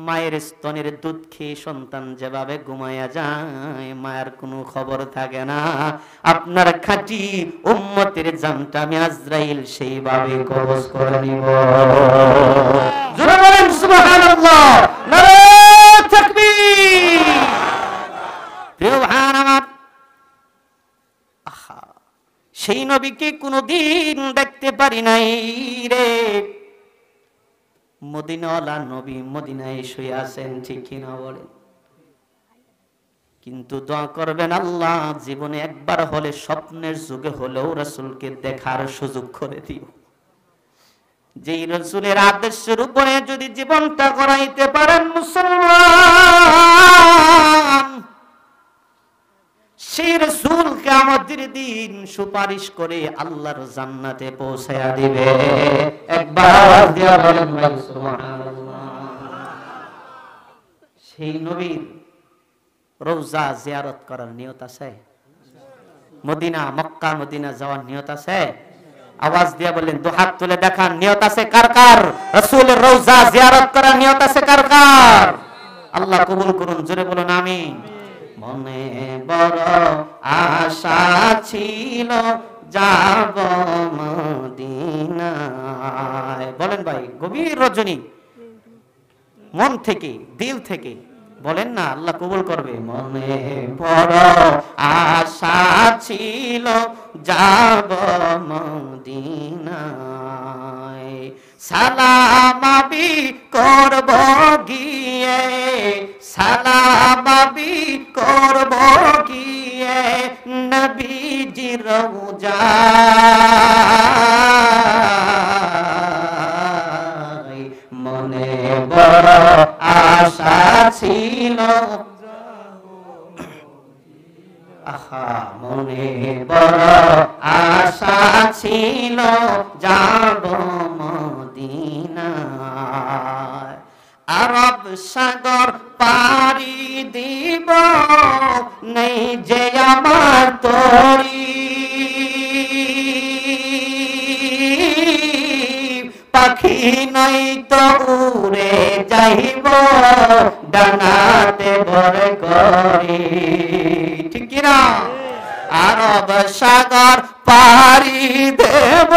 মায়ের স্তনের দুধ খেয়ে সন্তান যেভাবে ঘুমায়া যায়, মায়ের কোনো খবর থাকে না, আপনার খাঁটি উম্মতের জানটা আমি আজরাইল সেইভাবে কবজ করে নিব। জোরে বলেন সুবহানাল্লাহ, নারে তাকবীর। প্রিয় ভাই আমার, সেই নবীকে কোনদিন দেখতে পারি নাই রে। মদিনাওয়ালা নবী মদিনায় শুয়ে আছেন, ঠিক কিনা বলেন? কি কিন্তু দোয়া করবেন, আল্লাহ জীবনে একবার হলে স্বপ্নের যুগে হলেও রাসূলকে দেখার সুযোগ করে দিও। যেই রাসূলের আদর্শের উপরে যদি জীবনটা গড়াইতে পারেন মুসলমান, সেই রাসূল কিয়ামতের দিন সুপারিশ করে আল্লাহর জান্নাতে পৌঁছায়া দিবে। একবার দিয়া বলেন সুবহানাল্লাহ। সেই নবীর রওজা জিয়ারত করার নিয়ত আছে? মদিনা, মক্কা মদিনা যাওয়ার নিয়ত আছে? আওয়াজ দিয়ে বলেন, দুহাত তুলে দেখান নিয়ত আছে কার কার? রাসূলের রওজা জিয়ারত করার নিয়ত আছে কার কার? আল্লাহ কবুল করুন, জোরে বলুন আমিন। মনে বড় আশা ছিল যাব মদিনায়। বলেন ভাই, গভীর রজনী, মন থেকে, দিল থেকে বলেন না, আল্লাহ কবুল করবে। মনে বড় আশা ছিল যাব মদিনায়, সালাম আবি করব গিয়ে, সালাম আবি করব গিয়ে নবীজির রওজায়। মনে বড় আশা ছিল, আহা মনে বড় আশা ছিল যাব মদিনায়। আরব সাগর পাড়ি দিব নেই যে আমার তরি, পাখি নাই তো উড়ে যাইব ডানাতে ভরে করি। ঠিক কিনা? আরব সাগর পাড়ি দেব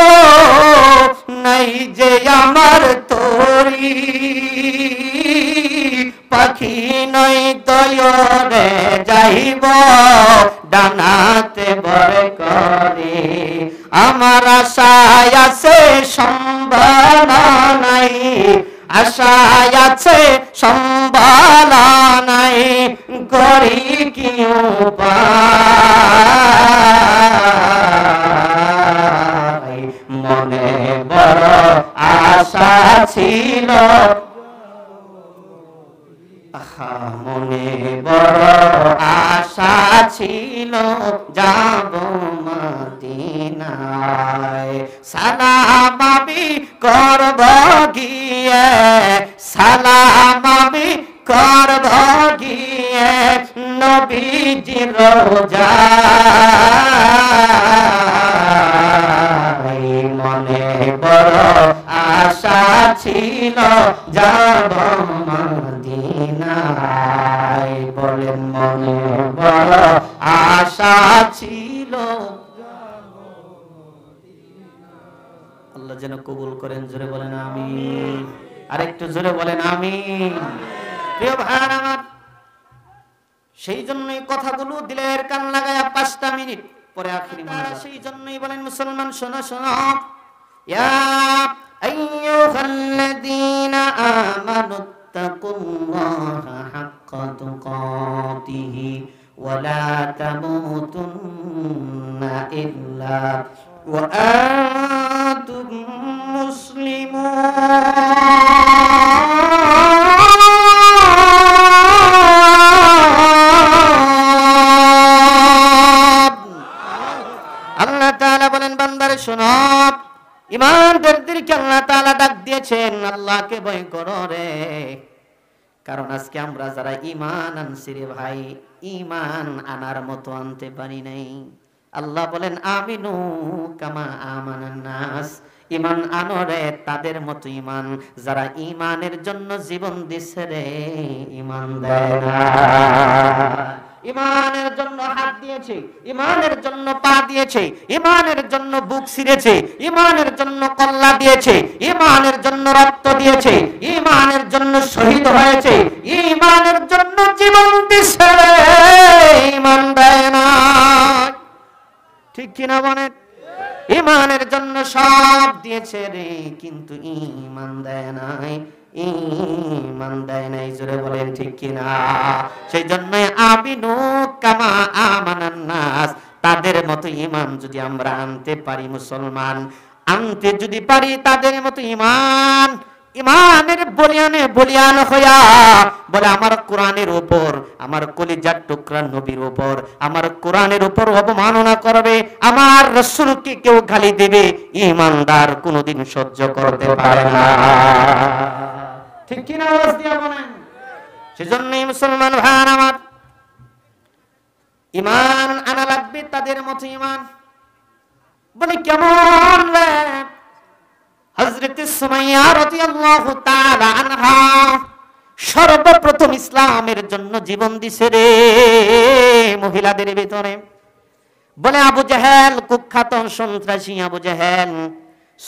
নাই যে আমার তরি, পাখি নই তয়রে যাইব ডানাতে ভরে করে। আমার আশায় আছে সম্ভাবনা নাই, আশায় আছে সম্ভাবনা নাই, করি কি উপায়। মনে বড় আশা ছিল, আহা মনে বড় আশা ছিল যাব মদিনায়। সালাম আমি করব গিয়ে, সালাম আমি করব গিয়ে নবীজির রওজায়। মনে বড় আশা ছিল যাব মদিনায়। বলেন মনে বড় আশা ছিল। আল্লাহ যেন কবুল করেন, জোরে বলেন আমিন। আরেকটু জোরে বলেন আমিন। প্রিয় ভাই আমার, সেই জন্যই কথাগুলো দিলের কান লাগায়া 5টা মিনিট পরে আখিরি মোনাজাত। সেই জন্যই বলেন মুসলমান শোনো শোনো, ইয়া আইয়ুহাল্লাযীনা আমানু তাকুল্লাহা হাক্কা তুকাতিহি ওয়া লা তামুতুন্না ইল্লা ওয়া আনতুম মুসলিমুন। আল্লাহ তাআলা বলেন, বান্দারে শোনো, ঈমানদারদেরকে আল্লাহ তাআলা ডাক দিয়েছেন, আল্লাহকে ভয় করো রে। কারণ আজকে আমরা যারা ঈমান আনছি রে ভাই, ঈমান আনার মতো আনতে পারি নাই। আল্লাহ বলেন, আমিনু কামা আমানান নাস, ঈমান আনো রে তাদের মতো ঈমান যারা ঈমানের জন্য জীবন দিছে রে, ঈমান দেয় না। ঈমানের জন্য হাত দিয়েছে, ঈমানের জন্য পা দিয়েছে, ঈমানের জন্য বুক ছিঁড়েছে, ঈমানের জন্য কল্লা দিয়েছে, ঈমানের জন্য রক্ত দিয়েছে, ঈমানের জন্য শহীদ হয়েছে, ঈমানের জন্য জীবন দিছে, ঈমান দেয় না। ঠিক কিনা বলেন? ঈমানের জন্য সব দিয়েছে রে, কিন্তু ঈমান দেয় নাই। ঈমান দেয় নাই। জোরে বলেন ঠিক কিনা? সেই জন্যই আমিনু কামা আমানান নাস, তাদের মতো ঈমান যদি আমরা আনতে পারি, মুসলমান আনতে যদি পারি তাদের মতো ঈমান, ইমানের বলিয়ান হইয়া বলে আমার কোরআনের উপর, আমার কলিজার টুকরা নবীর উপর, আমার কোরআনের উপর অবমাননা করবে, আমার রাসূলকে কেউ গালি দেবে, ইমানদার কোনোদিন সহ্য করতে পারে না। ঠিক কিনা আওয়াজ দিয়া বলেন? সেজন্যই মুসলমান ভাই আমার, ইমান আনা লাগবে তাদের মতো ইমান। বলে কেমন রে? হযরত সুমাইয়া রাদিয়াল্লাহু তাআলা আনহা সর্বপ্রথম ইসলামের জন্য জীবন দিছে রে মহিলাদের ভিতরে। বলে আবু জাহেল, কুখ্যাত সন্ত্রাসী আবু জাহেল,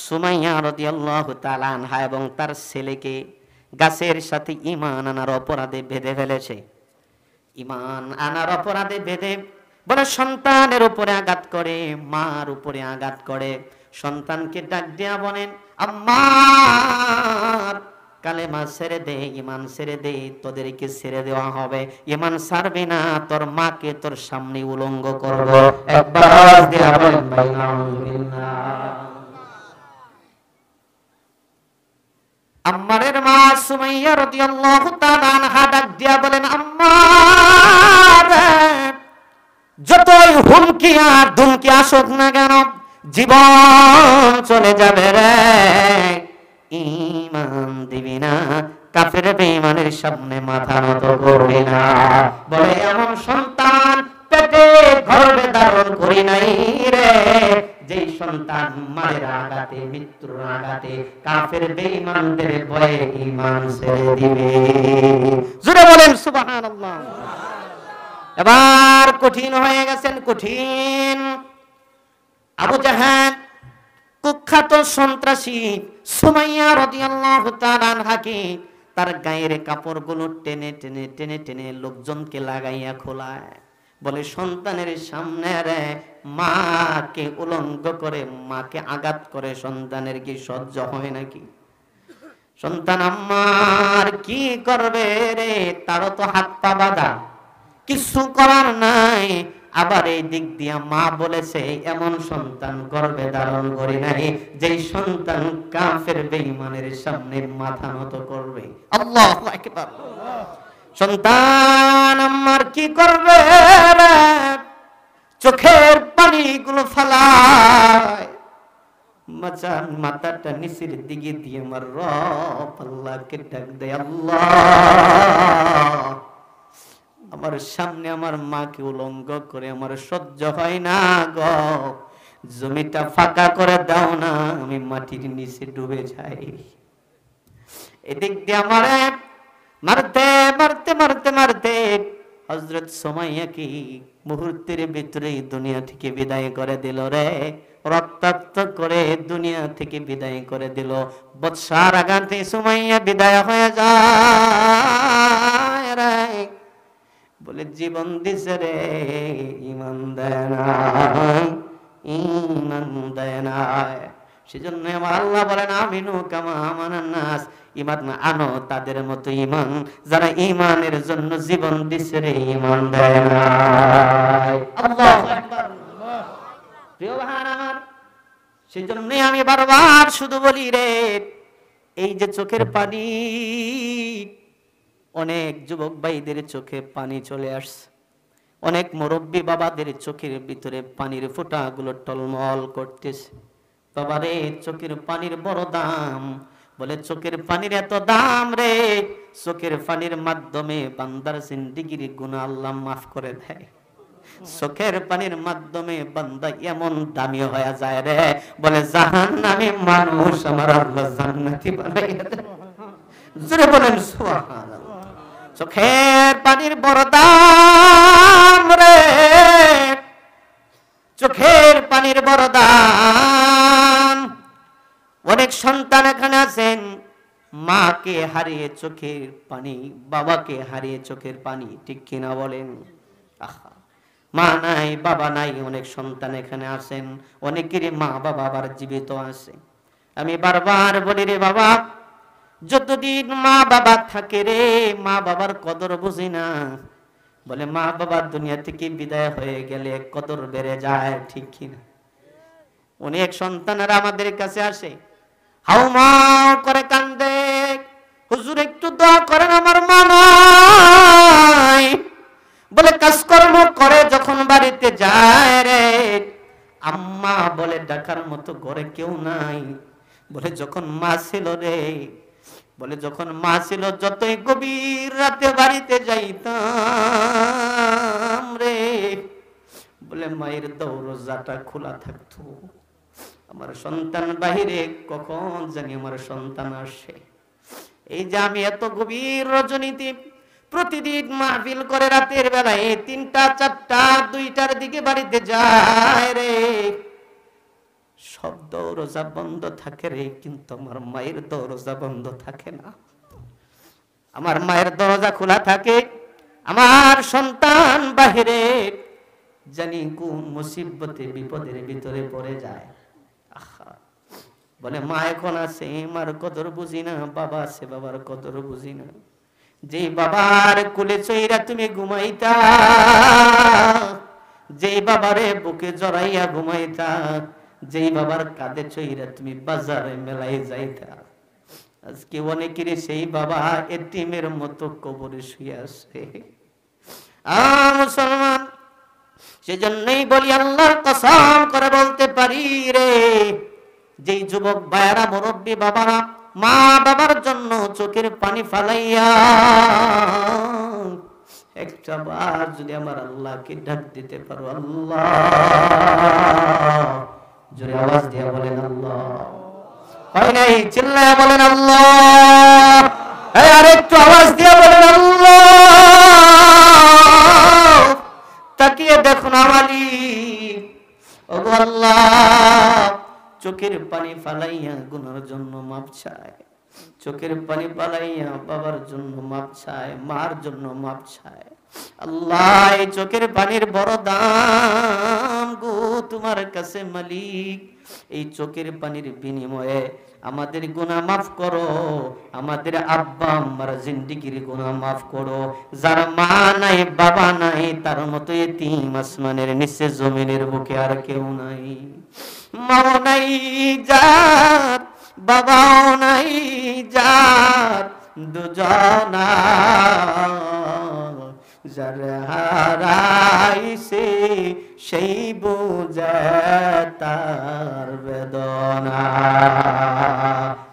সুমাইয়া রাদিয়াল্লাহু তাআলা আনহা এবং তার ছেলেকে গাছের সাথে ঈমান আনার অপরাধে বেঁধে ফেলেছে। ঈমান আনার অপরাধে বেঁধে বলে সন্তানের উপরে আঘাত করে, মার উপরে আঘাত করে। সন্তানকে ডাক দিয়া বলেন, আম্মা কালেমা ছেড়ে দে, ঈমান ছেড়ে দে, তোদেরকে ছেড়ে দেওয়া হবে। ঈমান ছাড়বি না, তোর মাকে তোর সামনে উলঙ্গ করব। একবার আওয়াজ দিয়া বলেন নাউযুবিল্লাহ। আম্মারের মা সুমাইয়া রাদিয়াল্লাহু তাআলা আনহা ডাক দিয়া বলেন, আম্মা যতই হুমকি আর ধুমকি আসুক না কেন, জীবন চলে যাবে রে, ঈমান দিবি না, কাফের বেঈমানের সামনে মাথা নত করবি না। বলে এমন সন্তান পেটে গর্ভে ধারণ করি নাই রে, যেই সন্তান মায়ের আঘাতে, মৃত্যুর আঘাতে কাফের বেঈমানদের ভয়ে ঈমান ছেড়ে দিবে। জোরে বলেন সুবহানাল্লাহ। এবার কঠিন হয়ে গেছেন, কঠিন। আবু জাহেল কুখ্যাত সন্ত্রাসী সুমাইয়া রাদিয়াল্লাহু তাআলা আনহাকে তার গায়ের কাপড়গুলো টেনে টেনে টেনে টেনে লোকজনকে লাগাইয়া খোলায়। বলে সন্তানের সামনে রে মাকে উলঙ্গ করে, মাকে আঘাত করে, সন্তানের কি সহ্য হয় নাকি? সন্তান আম্মার কি করবে রে, তারও তো হাত পা বাঁধা, কিছু করার নাই। আবার এই দিক দিয়া মা বলেছে এমন সন্তান গর্ভে ধারণ করি নাই যেই সন্তান কাফের বেঈমানের সামনে মাথা নত করবে। আল্লাহু আকবার। সন্তান আমার কি করবে রে, চোখের পানিগুলো ফালায়, মাচান মাথাটা নিচের দিকে দিয়ে আমার রব আল্লাহকে ডাক দেয়, আল্লাহ আমার সামনে আমার মাকে উলঙ্গ করে আমার সহ্য হয় না গো, জমিটা ফাঁকা করে দাও না, আমি মাটির নিচে ডুবে যাই। এদিক দিয়ে আমারে মারতে মারতে মারতে মারতে হযরত সুমাইয়া কি মুহূর্তের ভিতরে দুনিয়া থেকে বিদায় করে দিল রে, রক্তাক্ত করে দুনিয়া থেকে বিদায় করে দিল। বৎসার আঘাতে সুমাইয়া বিদায় হয়ে যায় রে। বলে জীবন দিছে রে, ঈমান দেয় না, ঈমান দেয় না। সেজন্য আমার আল্লাহ বলেন আমিনু কামা আমানান নাস, ঈমান আনো তাদের মতো ঈমান যারা ঈমানের জন্য জীবন দিছে রে, ঈমান দেয় না। আল্লাহু আকবার। প্রিয় ভাইরা আমার, সেজন্য আমি বারবার শুধু বলি রে, এই যে চোখের পানি, অনেক যুবক ভাইদের চোখে পানি চলে আসছে, অনেক মুরব্বী বাবাদের চোখের ভিতরে পানির ফোঁটাগুলো টলমল করতেছে। বাবারে চোখের পানির বড় দাম। বলে চোখের পানির এত দাম রে, চোখের পানির মাধ্যমে বান্দার জিন্দেগির গুনাহ আল্লাহ মাফ করে দেয়। চোখের পানির মাধ্যমে বান্দা এমন দামি হয়ে যায় রে, বলে জাহান্নামী মানুষ আমার আল্লাহ জান্নাতি বানাইয়া দেয়। জোরে বলেন সুবহানাল্লাহ। চোখের পানির বড় দাম রে, চোখের পানির বড় দাম। অনেক সন্তান এখানে আছেন, মাকে হারিয়ে চোখের পানি, বাবাকে হারিয়ে চোখের পানি, ঠিক কিনা বলেন? আহা, মা নাই বাবা নাই, অনেক সন্তান এখানে আছেন, অনেকেরই মা বাবা আবার জীবিত আছে। আমি বারবার বলি রে বাবা, যতদিন মা বাবা থাকে রে, মা বাবার কদর বুঝি না। বলে মা বাবা দুনিয়া থেকে বিদায় হয়ে গেলে কদর বেড়ে যায়, ঠিক কিনা? অনেক সন্তানেরা আমাদের কাছে আসে, হাউমাউ করে কান্দে, হুজুর একটু দোয়া করেন, আমার মা নাই। বলে কাজকর্ম করে যখন বাড়িতে যায় রে, আম্মা বলে ডাকার মতো ঘরে কেউ নাই। বলে যখন মা ছিল রে, বলে যখন মা ছিল যতই গভীর রাতে বাড়িতে যাইতাম রে, বলে মায়ের দরজাটা খোলা থাকতো। আমার সন্তান বাহিরে কখন জানি আমার সন্তান আসে। এই যে আমি এত গভীর রজনীতে প্রতিদিন মাহফিল করে রাতের বেলায় 3টা 4টা 2টার দিকে বাড়িতে যায় রে, সব দরজা বন্ধ থাকে রে, কিন্তু আমার মায়ের দরজা বন্ধ থাকে না। আমার মায়ের দরজা খোলা থাকে। আমার সন্তান বাহিরে জানি কোন মুসিবতে বিপদের ভিতরে পড়ে যায়। আহা, বলে মা এখন আছে, মার কদর বুঝি না, বাবা আছে, বাবার কদর বুঝি না। যে বাবার কোলে চইরা তুমি ঘুমাইতা, যে বাবারে বুকে জড়াইয়া ঘুমাইতা, যেই বাবার কাঁধে চইরা তুমি বাজারে মেলায় যাইতা, আজকে অনেকের সেই বাবা এতিমের মতো কবরে শুয়ে আছে। মুসলমান, সেজন্যই বলি আল্লাহর কসম করে বলতে পারি রে, যেই যুবক ভাইরা মুরব্বী বাবারা মা বাবার জন্য চোখের পানি ফালাইয়া একটা বার যদি আমার আল্লাহকে ডাক দিতে পারো, আল্লাহ, জোরে আওয়াজ দিয়ে বলেন আল্লাহ। হয় নাই? চিল্লায়া বলেন আল্লাহ। এই আরেকটু আওয়াজ দিয়ে বলেন আল্লাহ। তাকিয়ে দেখুন আমালি, ওগো আল্লাহ, চোখের পানি ফালাইয়া গুনার জন্য মাপ চায়, চোখের পানি ফালাইয়া বাবার জন্য মাপ চায়, মার জন্য মাপ চায়। আল্লাহ, এই চোখের পানির বড় দাম গো তোমার কাছে মালিক। এই চোখের পানির বিনিময়ে আমাদের গুনাহ মাফ করো, আমাদের আব্বা আম্মার জিন্দেগির গুনাহ মাফ করো। যার মা নাই বাবা নাই তার মতো এতিম আসমানের নিচে জমিনের বুকে আর কেউ নাই। মাও নাই যার, বাবাও নাই যার, দুজনা যার হারাইছে সেই বুঝে তার বেদনা।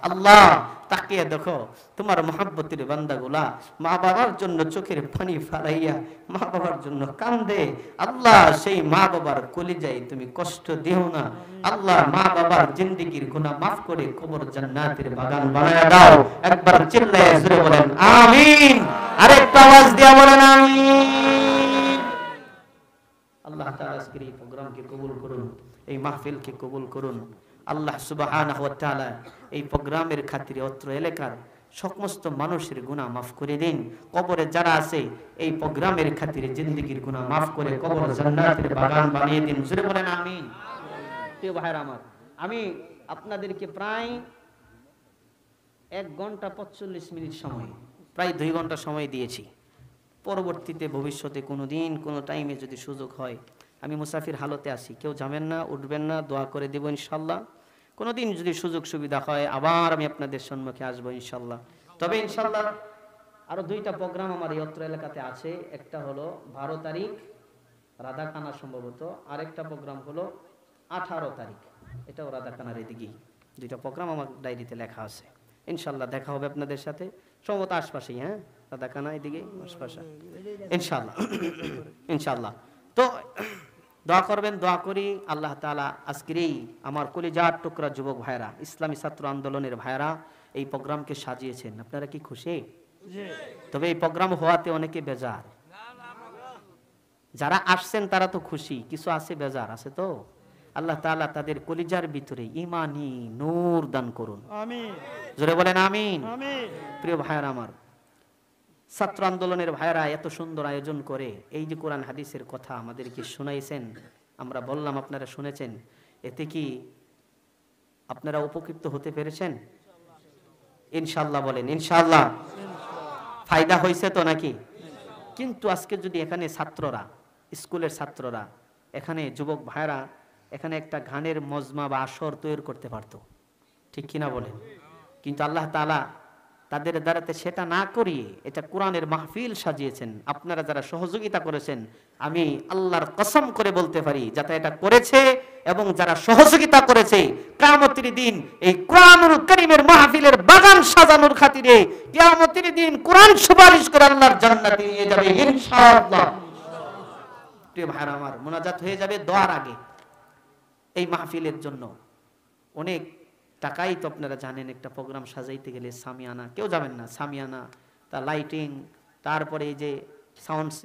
আল্লাহ, তাকিয়ে দেখো তোমার মহব্বতের বান্দাগুলা মা বাবার জন্য চোখের পানি ফালাইয়া মা বাবার জন্য কান্দে। আল্লাহ, সেই মা বাবার কলিজায় তুমি কষ্ট দিও না। আল্লাহ, মা বাবার জিন্দেগির গুনাহ মাফ করে কবর জান্নাতের বাগান বানায়া দাও। একবার চিল্লায়ে জোরে বলেন আমিন। আরেকটা আওয়াজ দিয়া বলেন আমিন। আল্লাহ তাআলা আজকের এই প্রোগ্রামকে কবুল করুন, এই মাহফিলকে কবুল করুন। আল্লাহ সুবহানাহু ওয়া তাআলা এই প্রোগ্রামের খাতিরে অত্র এলাকার সমস্ত মানুষের গুনাহ মাফ করে দিন। কবরে যারা আছে এই প্রোগ্রামের খাতিরে জিন্দেগির গুনাহ মাফ করে কবর জান্নাতের বাগান বানিয়ে দিন। জোরে বলেন আমিন। প্রিয় ভাইরা আমার, আমি আপনাদেরকে প্রায় 1 ঘন্টা 45 মিনিট সময়, প্রায় 2 ঘন্টা সময় দিয়েছি। পরবর্তীতে ভবিষ্যতে কোনো দিন কোনো টাইমে যদি সুযোগ হয়, আমি মুসাফির হালতে আছি, কেউ যাবেন না, উঠবেন না, দোয়া করে দেব ইনশাল্লাহ। কোনো দিন যদি সুযোগ সুবিধা হয় আবার আমি আপনাদের সম্মুখে আসবো ইনশাল্লাহ। তবে ইনশাল্লাহ আরো 2টা প্রোগ্রাম আমার এই অত্র এলাকাতে আছে। একটা হলো 12 তারিখ রাধাকানা সম্ভবত, আরেকটা প্রোগ্রাম হলো 18 তারিখ, এটাও রাধাকানার এদিকেই। 2টা প্রোগ্রাম আমার ডায়েরিতে লেখা আছে। ইনশাল্লাহ দেখা হবে আপনাদের সাথে, সম্ভবত আশপাশেই, হ্যাঁ, রাধাকানা এদিকে আশপাশে ইনশাল্লাহ। ইনশাল্লাহ তো দোয়া করবেন, দোয়া করি আল্লাহ তাআলা আজকের এই আমার কলিজার টুকরা যুবক ভাইরা, ইসলামী ছাত্র আন্দোলনের ভাইরা এই প্রোগ্রামকে সাজিয়েছেন। আপনারা কি খুশি? তবে এই প্রোগ্রাম হওয়াতে অনেকে বেজার, যারা আসছেন তারা তো খুশি, কিছু আছে বেজার আছে। তো আল্লাহ তাআলা তাদের কলিজার ভিতরে ঈমানি নূর দান করুন, আমিন। জোরে বলেন আমিন। প্রিয় ভাইরা আমার, ছাত্র আন্দোলনের ভাইরা এত সুন্দর আয়োজন করে এই যে কোরআন হাদিসের কথা আমাদেরকে শোনাইছেন, আমরা বললাম আপনারা শুনেছেন, এতে কি আপনারা উপকৃত হতে পেরেছেন? ইনশাআল্লাহ বলেন ইনশাআল্লাহ। ফায়দা হয়েছে তো নাকি? কিন্তু আজকে যদি এখানে ছাত্ররা, স্কুলের ছাত্ররা, এখানে যুবক ভাইরা এখানে একটা গানের মজমা বা আসর তৈরি করতে পারতো, ঠিক কিনা বলেন? কিন্তু আল্লাহ তাআলা তাদের দ্বারাতে সেটা না করিয়ে এটা কোরআনের মাহফিল সাজিয়েছেন। আপনারা যারা সহযোগিতা করেছেন, আমি আল্লাহর কসম করে বলতে পারি, যাতে এটা করেছে এবং যারা সহযোগিতা করেছে, কিয়ামতের দিন এই কোরআনুল কারীমের মাহফিলের বাগান সাজানোর খাতিরে কিয়ামতের দিন কোরআন সুপারিশ করে আল্লাহর জান্নাতে নিয়ে যাবে ইনশাআল্লাহ। প্রিয় ভাইরা আমার, মোনাজাত হয়ে যাবে দোয়ার আগে। এই মাহফিলের জন্য অনেক টাকাই তো আপনারা জানেন, একটা প্রোগ্রাম সাজাইতে গেলে সামিয়ানা, কেউ যাবেন না, সামিয়ানা, তা লাইটিং, তারপরে এই যে সাউন্ড